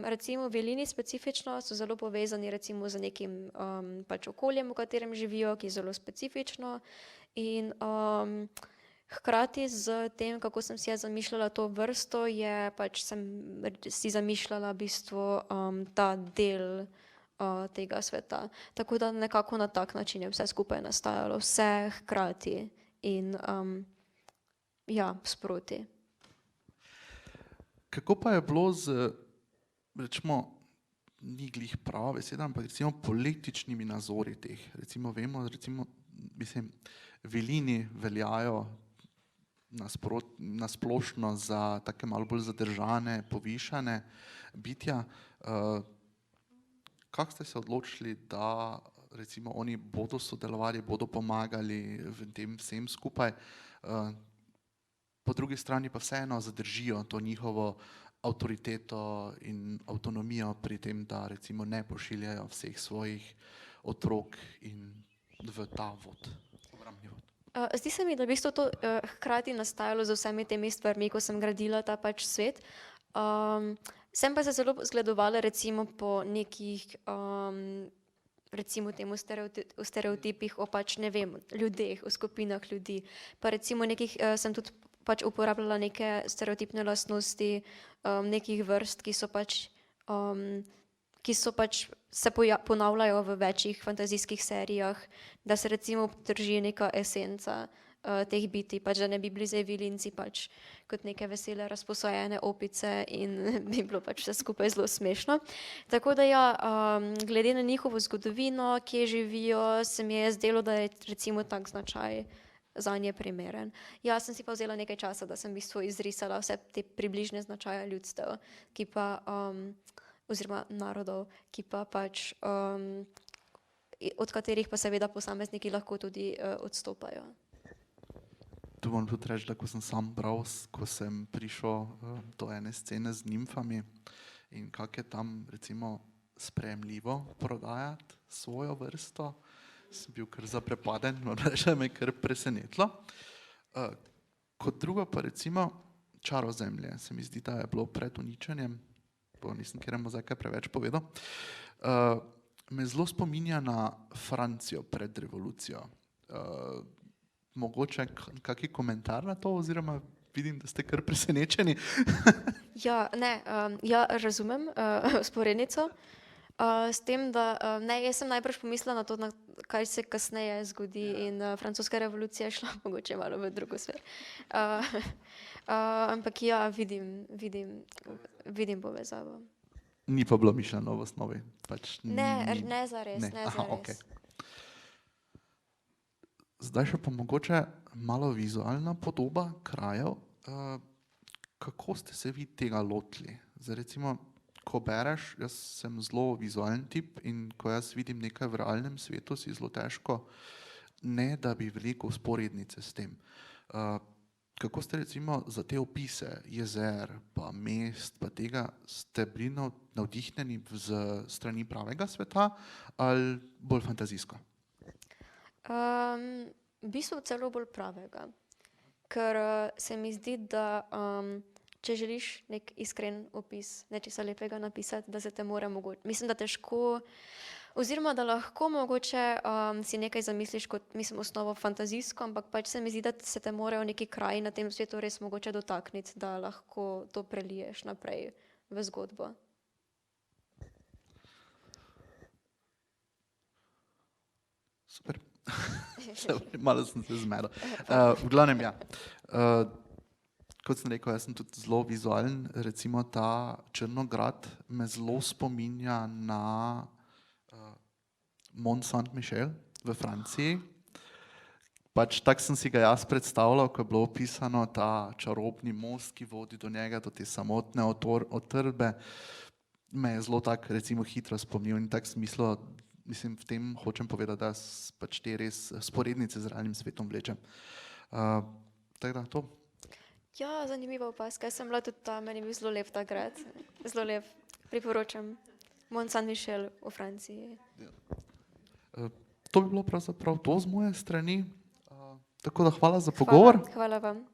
recimo Velini specifično so zelo povezani recimo z nekim pač okoljem, v katerem živijo, ki je zelo specifično. In hkrati z tem, kako sem si jaz zamišljala to vrsto, je pač sem si zamišljala v bistvu ta del tega sveta. Tako da nekako na tak način je vse skupaj nastajalo, vse hkrati in ja, sproti. Kako pa je bilo z, rečemo, ni glih prava beseda, ampak recimo političnimi nazori teh? Recimo vemo, mislim, Velini veljajo nasplošno za take malo bolj zadržane, povišane bitja. Kako ste se odločili, da recimo oni bodo sodelovali, bodo pomagali v tem vsem skupaj, po drugi strani pa vseeno zadržijo to njihovo avtoriteto in avtonomijo pri tem, da recimo ne pošiljajo vseh svojih otrok in v ta vod, obrambni vod? Zdi se mi, da v bistvu to hkrati nastajalo z vsemi temi stvarmi, ko sem gradila ta pač svet. Sem pa se zelo zgledovala recimo po nekih recimo temu stereotipih o pač ne vem, ljudeh, o skupinah ljudi. Pa recimo nekih sem tudi pač uporabljala neke stereotipne lastnosti nekih vrst, ki so pač se ponavljajo v večjih fantazijskih serijah, da se recimo drži neka esenca teh bitij, pač da ne bi bili zdaj vilinci pač kot neke vesele razposajene opice in bi bilo pač vse skupaj zelo smešno. Tako da ja, glede na njihovo zgodovino, kje živijo, se mi je zdelo, da je recimo tak značaj zanje primeren. Ja, sem si pa vzela nekaj časa, da sem v bistvu izrisala vse te približne značaje ljudstev, ki pa oziroma narodov, ki pa pač od katerih pa seveda posamezniki lahko tudi odstopajo. Tu moram tudi reči, da ko sem sam bral, ko sem prišel do ene scene z nimfami in kako je tam recimo sprejemljivo prodajati svojo vrsto, sem bil kar zaprepaden, moram reči, da me je kar presenetilo. Kot drugo pa recimo Čarozemlje, se mi zdi, da je bilo pred uničenjem, nisem kjeramo zdaj kaj preveč povedal, me zelo spominja na Francijo pred revolucijo. Mogoče kakšen komentar na to, oziroma vidim, da ste kar presenečeni. Ja, ne, ja razumem vzporednico. S tem, da ne, jaz sem najprej pomislila na to, kaj se kasneje zgodi in francoska revolucija je šla mogoče malo v drugo sfer. Ampak ja, vidim povezavo. Ni pa bilo mišljeno v osnovi? Pač ne zares, ne zares. Okay. Zdaj še pa mogoče malo vizualna podoba krajev. Kako ste se vi tega lotili? Zdaj recimo, ko bereš, jaz sem zelo vizualen tip in ko jaz vidim nekaj v realnem svetu, si zelo težko, ne da bi veliko vzporednice s tem. Kako ste recimo za te opise jezer, pa mest, pa tega, ste bili navdihnjeni z strani pravega sveta ali bolj fantazijsko? V bistvu celo bolj pravega, ker se mi zdi, da če želiš nek iskren opis nečesa lepega napisati, da se te mora mislim, da težko, oziroma da lahko mogoče si nekaj zamisliš kot, mislim, osnovo fantazijsko, ampak pač se mi zdi, da se te morajo neki kraji na tem svetu res mogoče dotakniti, da lahko to preliješ naprej v zgodbo. Super. Malo sem se zmedel. V glavnem, ja. Kot sem rekel, jaz sem tudi zelo vizualen. Recimo ta Črnograd me zelo spominja na Mont Saint-Michel v Franciji. Pač tak sem si ga jaz predstavljal, ko je bilo opisano ta čarobni most, ki vodi do njega, do te samotne utrdbe. Me je zelo tak recimo hitro spomnil in tak smislo, mislim, v tem hočem povedati, da pač te res sporednice z realnim svetom vlečem. Tako da, to. Ja, zanimiva opaska. Jaz sem bila tudi tam, meni je bil zelo lep ta grad. Zelo lep, priporočam. Mont Saint-Michel v Franciji. Ja. To bi bilo pravzaprav to z moje strani. Tako da hvala za pogovor. Hvala vam.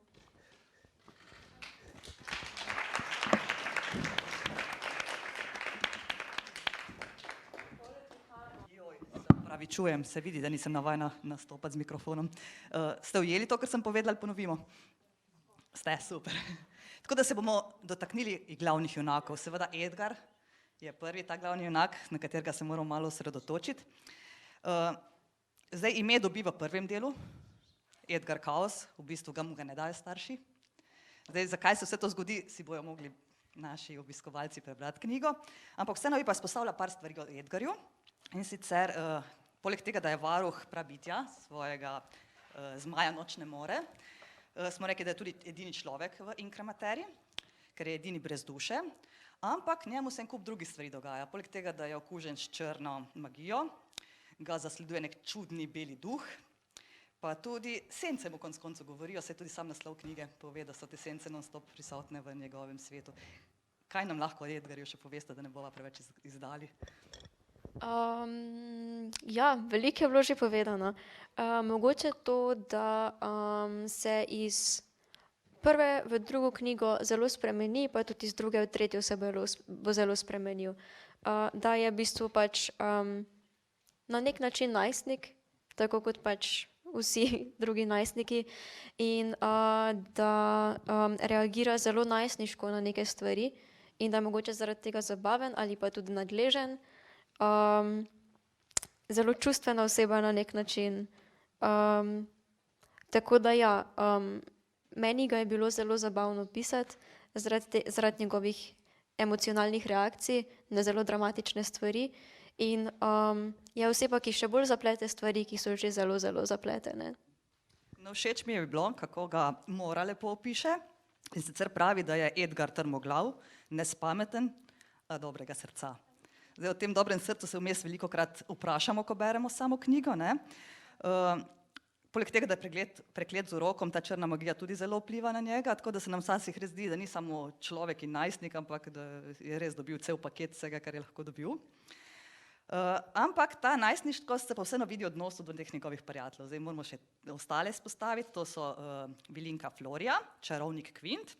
opravičujem, se vidi, da nisem navajena nastopati z mikrofonom. Ste ujeli to, kar sem povedala, ponovimo? Ste, super. Tako da se bomo dotaknili glavnih junakov. Seveda Edgar je prvi ta glavni junak, na katerega se moramo malo osredotočiti. Zdaj ime dobi v prvem delu, Edgar Kaos, v bistvu ga mu ga ne dajo starši. Zdaj, zakaj se vse to zgodi, si bojo mogli naši obiskovalci prebrati knjigo, ampak vseeno bi pa izpostavila par stvari o Edgarju. In sicer, poleg tega, da je varuh prabitja svojega zmaja nočne more, smo rekli, da je tudi edini človek v Inkramateriji, ker je edini brez duše, ampak njemu se en kup drugih stvari dogaja. Poleg tega, da je okužen s črno magijo, ga zasleduje nek čudni beli duh, pa tudi sence mu konec koncev govorijo, se tudi sam naslov knjige pove, da so te sence non-stop prisotne v njegovem svetu. Kaj nam lahko o Edgarju še poveste, da ne bova preveč izdali? Ja, veliko je bilo že povedano. Mogoče to, da se iz prve v drugo knjigo zelo spremeni, pa tudi iz druge v tretjo se bo zelo spremenil. Da je v bistvu pač na nek način najstnik, tako kot pač vsi drugi najstniki, in da reagira zelo najstniško na neke stvari in da je mogoče zaradi tega zabaven ali pa tudi nadležen. Zelo čustvena oseba na nek način. Tako da ja, meni ga je bilo zelo zabavno pisati zaradi njegovih emocionalnih reakcij na zelo dramatične stvari in je oseba, ki še bolj zaplete stvari, ki so že zelo, zelo zapletene. No, všeč mi je bilo, kako ga Mora lepo opiše, in sicer pravi, da je Edgar trmoglav, nespameten, a dobrega srca. Zdaj, o tem dobrem srcu se vmes velikokrat vprašamo, ko beremo samo knjigo, ne? Poleg tega, da je preklet z urokom, ta črna magija tudi zelo vpliva na njega, tako da se nam včasih res zdi, da ni samo človek in najstnik, ampak da je res dobil cel paket vsega, kar je lahko dobil. Ampak ta najstniškost se pa vseeno vidi v odnosu do teh njegovih prijateljev. Zdaj moramo še ostale spostaviti, to so Vilinka Florija, čarovnik Kvint.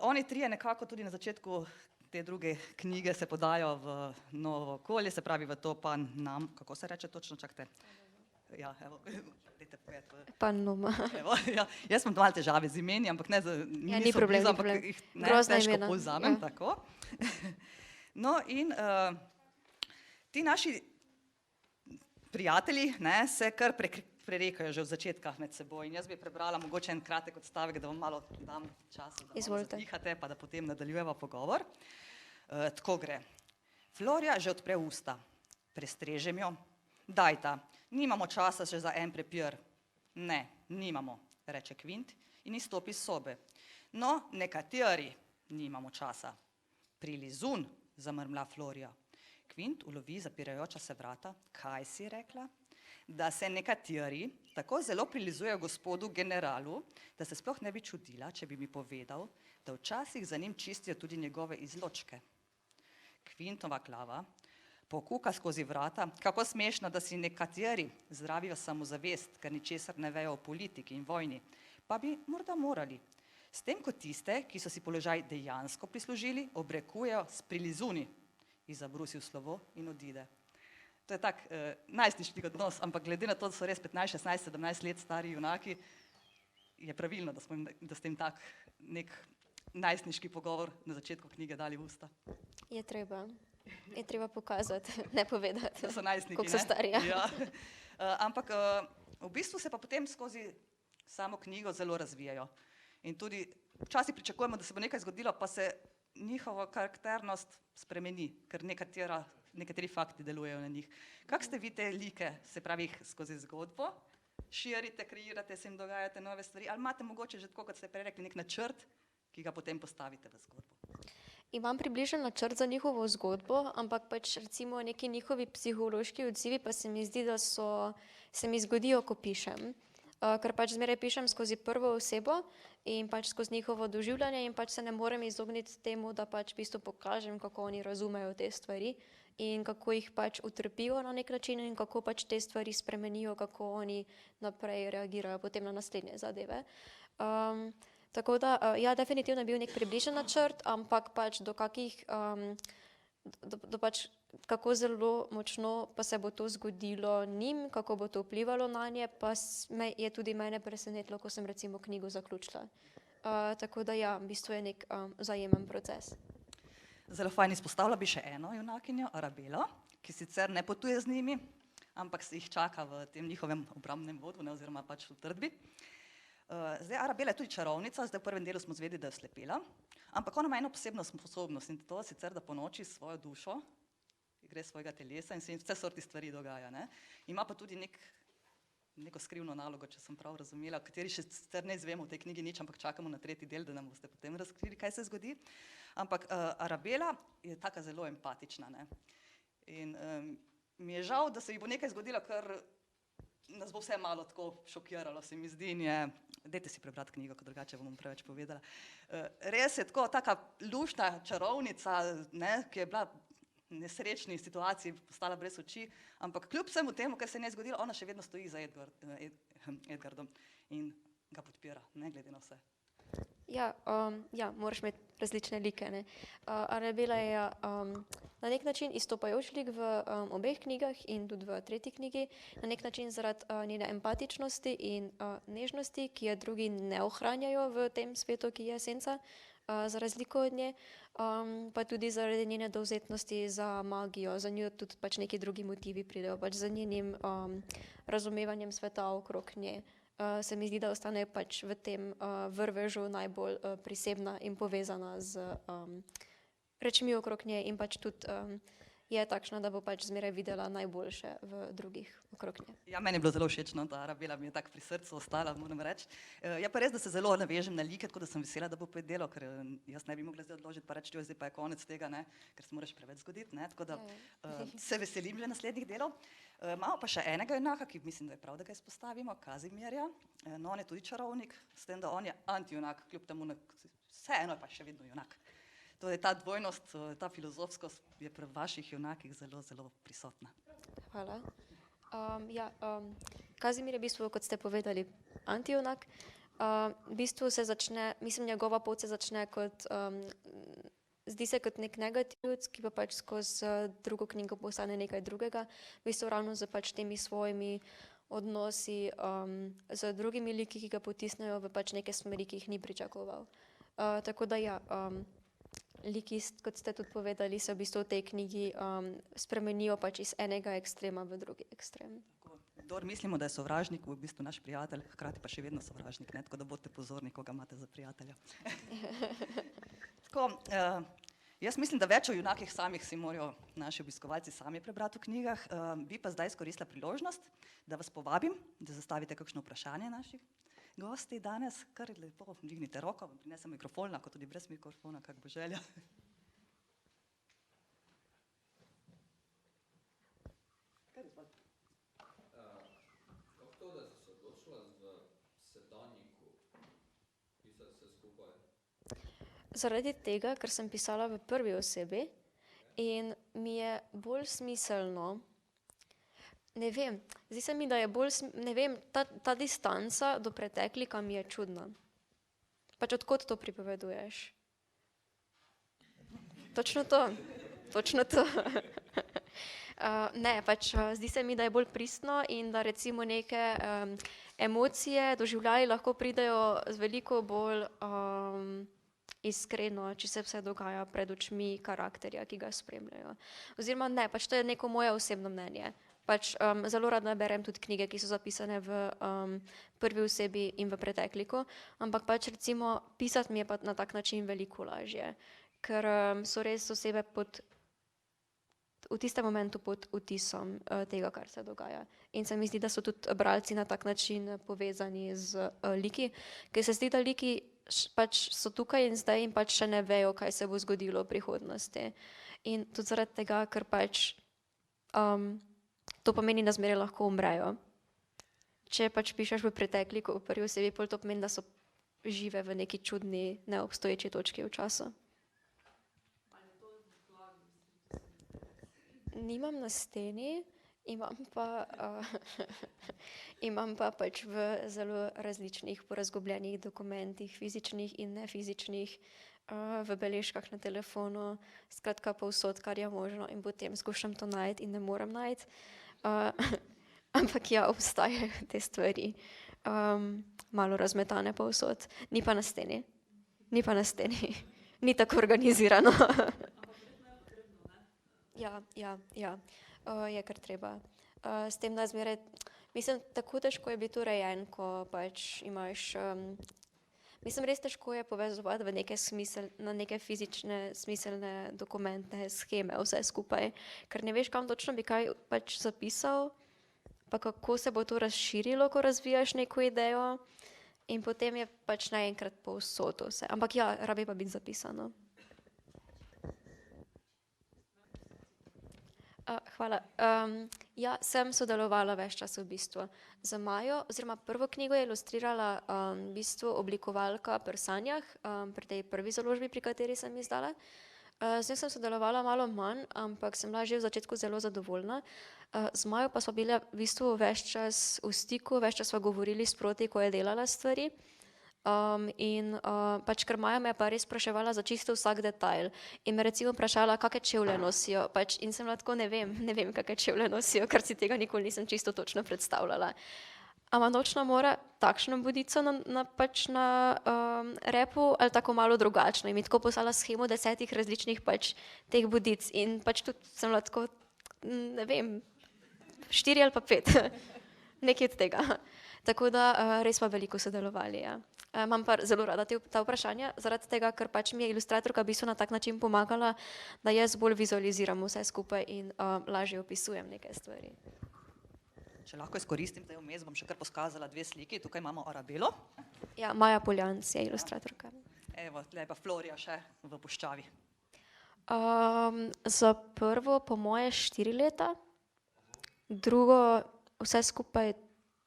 Oni trije nekako tudi na začetku te druge knjige se podajo v novo okolje, se pravi v to Panam, kako se reče točno, čakajte. Ja, evo, dajte povedati. Panama. Evo, ja, jaz imam malo težave z imeni, ampak ne, ni problem, blizu, ampak jih težko povzamem, tako. No in ti naši prijatelji se kar prerekajo že v začetkah med seboj in jaz bi prebrala mogoče en kratek odstavek, da vam malo dam časa, da malo zadihate, pa da potem nadaljujeva pogovor. Tako gre. Florija že odpre usta. Prestrežem jo. Dajta, nimamo časa še za en prepir. Ne, nimamo, reče Kvint in izstopi iz sobe. No, nekateri nimamo časa. Prilizun, zamrmla Florija. Kvint ulovi zapirajoča se vrata. Kaj si rekla? Da se nekateri tako zelo prilizujejo gospodu generalu, da se sploh ne bi čudila, če bi mi povedal, da včasih za njim čistijo tudi njegove izločke. Kvintova glava pokuka skozi vrata, kako smešno, da si nekateri zdravijo samozavest, ker ničesar ne vejo o politiki in vojni, pa bi morda morali. S tem, ko tiste, ki so si položaj dejansko prislužili, obrekujejo s prilizuni, izabrusil slovo in odide. To je tak najstniški odnos, ampak glede na to, da so res 15, 16, 17 let stari junaki, je pravilno, da ste jim tak nek najstniški pogovor na začetku knjige dali v usta. Je treba pokazati, ne povedati, da so najstniki, koliko so stari. Ja. Ampak v bistvu se pa potem skozi samo knjigo zelo razvijajo. In tudi včasih pričakujemo, da se bo nekaj zgodilo, pa se njihova karakternost spremeni, ker nekateri fakti delujejo na njih. Kako ste vi te like, se pravi skozi zgodbo, širite, kreirate, se jim dogajate nove stvari, ali imate mogoče že tako, kot ste prej rekli, nek načrt, ki ga potem postavite v zgodbo? Imam približen načrt za njihovo zgodbo, ampak pač recimo neki njihovi psihološki odzivi pa se mi zdi, da se mi zgodijo, ko pišem. Ker pač zmeraj pišem skozi prvo osebo in pač skozi njihovo doživljanje in pač se ne morem izogniti temu, da pač v bistvu pokažem, kako oni razumejo te stvari in kako jih pač utrpijo na nek način in kako pač te stvari spremenijo, kako oni naprej reagirajo potem na naslednje zadeve. Tako da, ja, definitivno je bil nek približen načrt, ampak pač do pač kako zelo močno pa se bo to zgodilo njim, kako bo to vplivalo na nje, pa je tudi mene presenetilo, ko sem recimo knjigo zaključila. Tako da ja, v bistvu je nek vzajemen proces. Zelo fajn izpostavila bi še eno junakinjo, Arabelo, ki sicer ne potuje z njimi, ampak se jih čaka v tem njihovem obrambnem vodu, ne, oziroma pač v utrdbi. Zdaj, Arabela je tudi čarovnica, zdaj v prvem delu smo zvedeli, da je slepela, ampak ona ima eno posebno sposobnost in to sicer, da ponoči svojo dušo, gre svojega telesa in se jim vse sorti stvari dogaja. Ne. Ima pa tudi neko skrivno nalogo, če sem prav razumela, o kateri še sicer ne izvemo v tej knjigi nič, ampak čakamo na tretji del, da nam boste potem razkrili, kaj se zgodi. Ampak Arabela je taka zelo empatična. Ne. In mi je žal, da se ji bo nekaj zgodilo, kar nas bo vse malo tako šokiralo, se mi zdi, in je, dajte si prebrati knjigo, ker drugače bom preveč povedala. Res je tako, taka luštna čarovnica, ne, ki je bila v nesrečni situaciji, postala brez oči, ampak kljub vsemu temu, kar se je ne zgodilo, ona še vedno stoji za Edgardom in ga podpira, ne glede na vse. Ja, moraš imeti različne like. Ne. Arabela je na nek način izstopajoč lik v obeh knjigah in tudi v tretji knjigi, na nek način zaradi njene empatičnosti in nežnosti, ki je drugi ne ohranjajo v tem svetu, ki je senca, za razliko od nje, pa tudi zaradi njene dovzetnosti za magijo, za njo tudi pač neki drugi motivi pridejo, pač za njenim razumevanjem sveta okrog nje. Se mi zdi, da ostane pač v tem vrvežu najbolj prisebna in povezana z rečmi okrog nje in pač tudi je takšna, da bo pač zmeraj videla najboljše v drugih okrog nje. Ja, meni je bilo zelo všečno, ta Arabela mi je tako pri srcu ostala, moram reči. Je pa res, da se zelo navežem na like, tako da sem vesela, da bo povedelo, ker jaz ne bi mogla zdaj odložiti pa reči, zdaj pa je konec tega, ne, ker se moraš preveč zgoditi, ne, tako da se veselim že naslednjih delov. Imamo pa še enega junaka, ki mislim, da je prav, da ga izpostavimo, Kazimirja. No, on je tudi čarovnik, s tem, da on je antijunak, kljub temu, vseeno je pa še vedno junak. Torej, ta dvojnost, ta filozofskost je pri vaših junakih zelo, zelo prisotna. Hvala. Kazimir je v bistvu, kot ste povedali, antijunak. V bistvu se začne, mislim, njegova pot se začne kot, zdi se kot nek negativc, ki pa pač skozi drugo knjigo postane nekaj drugega. V bistvu ravno z pač temi svojimi odnosi z drugimi liki, ki ga potisnejo v pač neke smeri, ki jih ni pričakoval. Tako da ja, liki, kot ste tudi povedali, se v bistvu v tej knjigi spremenijo pač iz enega ekstrema v drugi ekstrem. Kdor mislimo, da je sovražnik, v bistvu naš prijatelj, hkrati pa še vedno sovražnik, ne? Tako da bodite pozorni, koga imate za prijatelja. Tako, jaz mislim, da več o junakih samih si morajo naši obiskovalci sami prebrati v knjigah. Bi pa zdaj izkoristila priložnost, da vas povabim, da zastavite kakšno vprašanje naših gosti danes, kar lepo dvignite roko, vam prinesem mikrofon, lahko tudi brez mikrofona, kak bo želja. Kako to, da si se odločila v sedanjiku pisati vse skupaj? Zaradi tega, ker sem pisala v prvi osebi in mi je bolj smiselno, ne vem, zdi se mi, da je bolj, ne vem, ta distanca do preteklika mi je čudna. Pač odkot to pripoveduješ? Točno to. Ne, pač zdi se mi, da je bolj pristno in da recimo neke emocije, doživljaji lahko pridejo z veliko bolj iskreno, če se vse dogaja pred očmi karakterja, ki ga spremljajo. Oziroma ne, pač to je neko moje osebno mnenje. Pač zelo rada berem tudi knjige, ki so zapisane v prvi osebi in v pretekliku, ampak pač recimo pisati mi je pa na tak način veliko lažje, ker so res osebe v tistem momentu pod vtisom tega, kar se dogaja. In se mi zdi, da so tudi bralci na tak način povezani z liki, ker se zdi, da liki pač so tukaj in zdaj in pač še ne vejo, kaj se bo zgodilo v prihodnosti. In tudi zaradi tega, ker pač to pomeni, da zmeraj lahko umrejo. Če pač pišeš v pretekliku, v prvi osebi, pol to pomeni, da so žive v neki čudni, neobstoječi točki v času. Nimam na steni, imam pa pač v zelo različnih porazgubljenih dokumentih, fizičnih in nefizičnih, v beležkah na telefonu, skratka povsod, kar je možno in potem skušam to najti in ne morem najti. Ampak ja, obstajajo te stvari, malo razmetane povsod, ni pa na steni, ni pa na steni, ni tako organizirano. Ja, je kar treba. S tem, da zmeraj, mislim, tako težko je biti urejen, ko pač imaš, mislim, res težko je povezovati v neke na neke fizične, smiselne dokumentne sheme, vse skupaj, ker ne veš, kam točno bi kaj pač zapisal, pa kako se bo to razširilo, ko razvijaš neko idejo in potem je pač naenkrat povsod vse. Ampak ja, rabi pa biti zapisano. Hvala. Ja, sem sodelovala ves čas v bistvu z Majo, oziroma prvo knjigo je ilustrirala v bistvu oblikovalka pri Sanjah, pri tej prvi založbi, pri kateri sem izdala. Z njo sem sodelovala malo manj, ampak sem bila že v začetku zelo zadovoljna. Z Majo pa smo bile v bistvu ves čas v stiku, ves čas sva govorili sproti, ko je delala stvari. Pač ker Maja me je pa res spraševala za čisto vsak detajl in me recimo vprašala, kakšne čevlje nosijo, pač in sem lahko ne vem, kakšne čevlje nosijo, ker si tega nikoli nisem čisto točno predstavljala. Ama nočna mora takšno bodico pač na repu ali tako malo drugačno in mi tako poslala shemo 10 različnih pač teh bodic in pač tudi sem lahko, ne vem, 4 ali pa 5, nekaj od tega. Tako da res pa veliko sodelovali, ja. Imam pa zelo rada ta vprašanja, zaradi tega, ker pač mi je ilustratorka v bistvu na tak način pomagala, da jaz bolj vizualiziram vse skupaj in lažje opisujem neke stvari. Če lahko izkoristim, zdaj vmes bom še kar pokazala 2 sliki. Tukaj imamo Arabelo. Ja, Maja Poljanc je ilustratorka. Evo, tle je pa Florija še v puščavi. Za prvo po moje 4 leta, drugo vse skupaj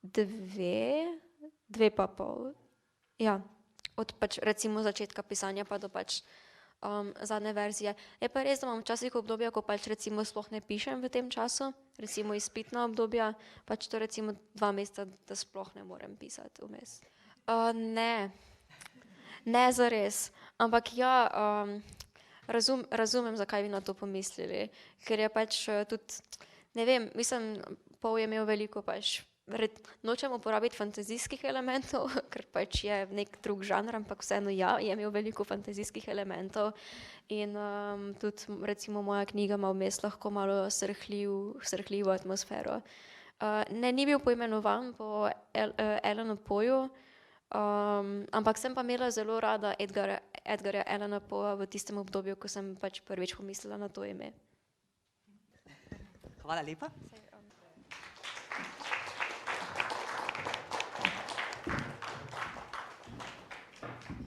2 pa pol. Ja, od pač recimo začetka pisanja pa do pač zadnje verzije. Je pa res, da imam včasih obdobja, ko pač recimo sploh ne pišem v tem času, recimo izpitna obdobja, pač to recimo 2 meseca, da sploh ne morem pisati vmes. Ne zares, ampak ja, razumem, zakaj bi na to pomislili, ker je pač tudi, ne vem, mislim, Pol je imel veliko pač, nočem uporabiti fantazijskih elementov, ker pač je nek drug žanr, ampak vseeno ja, je imel veliko fantazijskih elementov in tudi recimo moja knjiga ima vmes lahko malo srhljivo atmosfero. Ne, ni bil poimenovan po Allanu Poeju, ampak sem pa imela zelo rada Edgarja Allana Poea v tistem obdobju, ko sem pač prvič pomislila na to ime. Hvala lepa.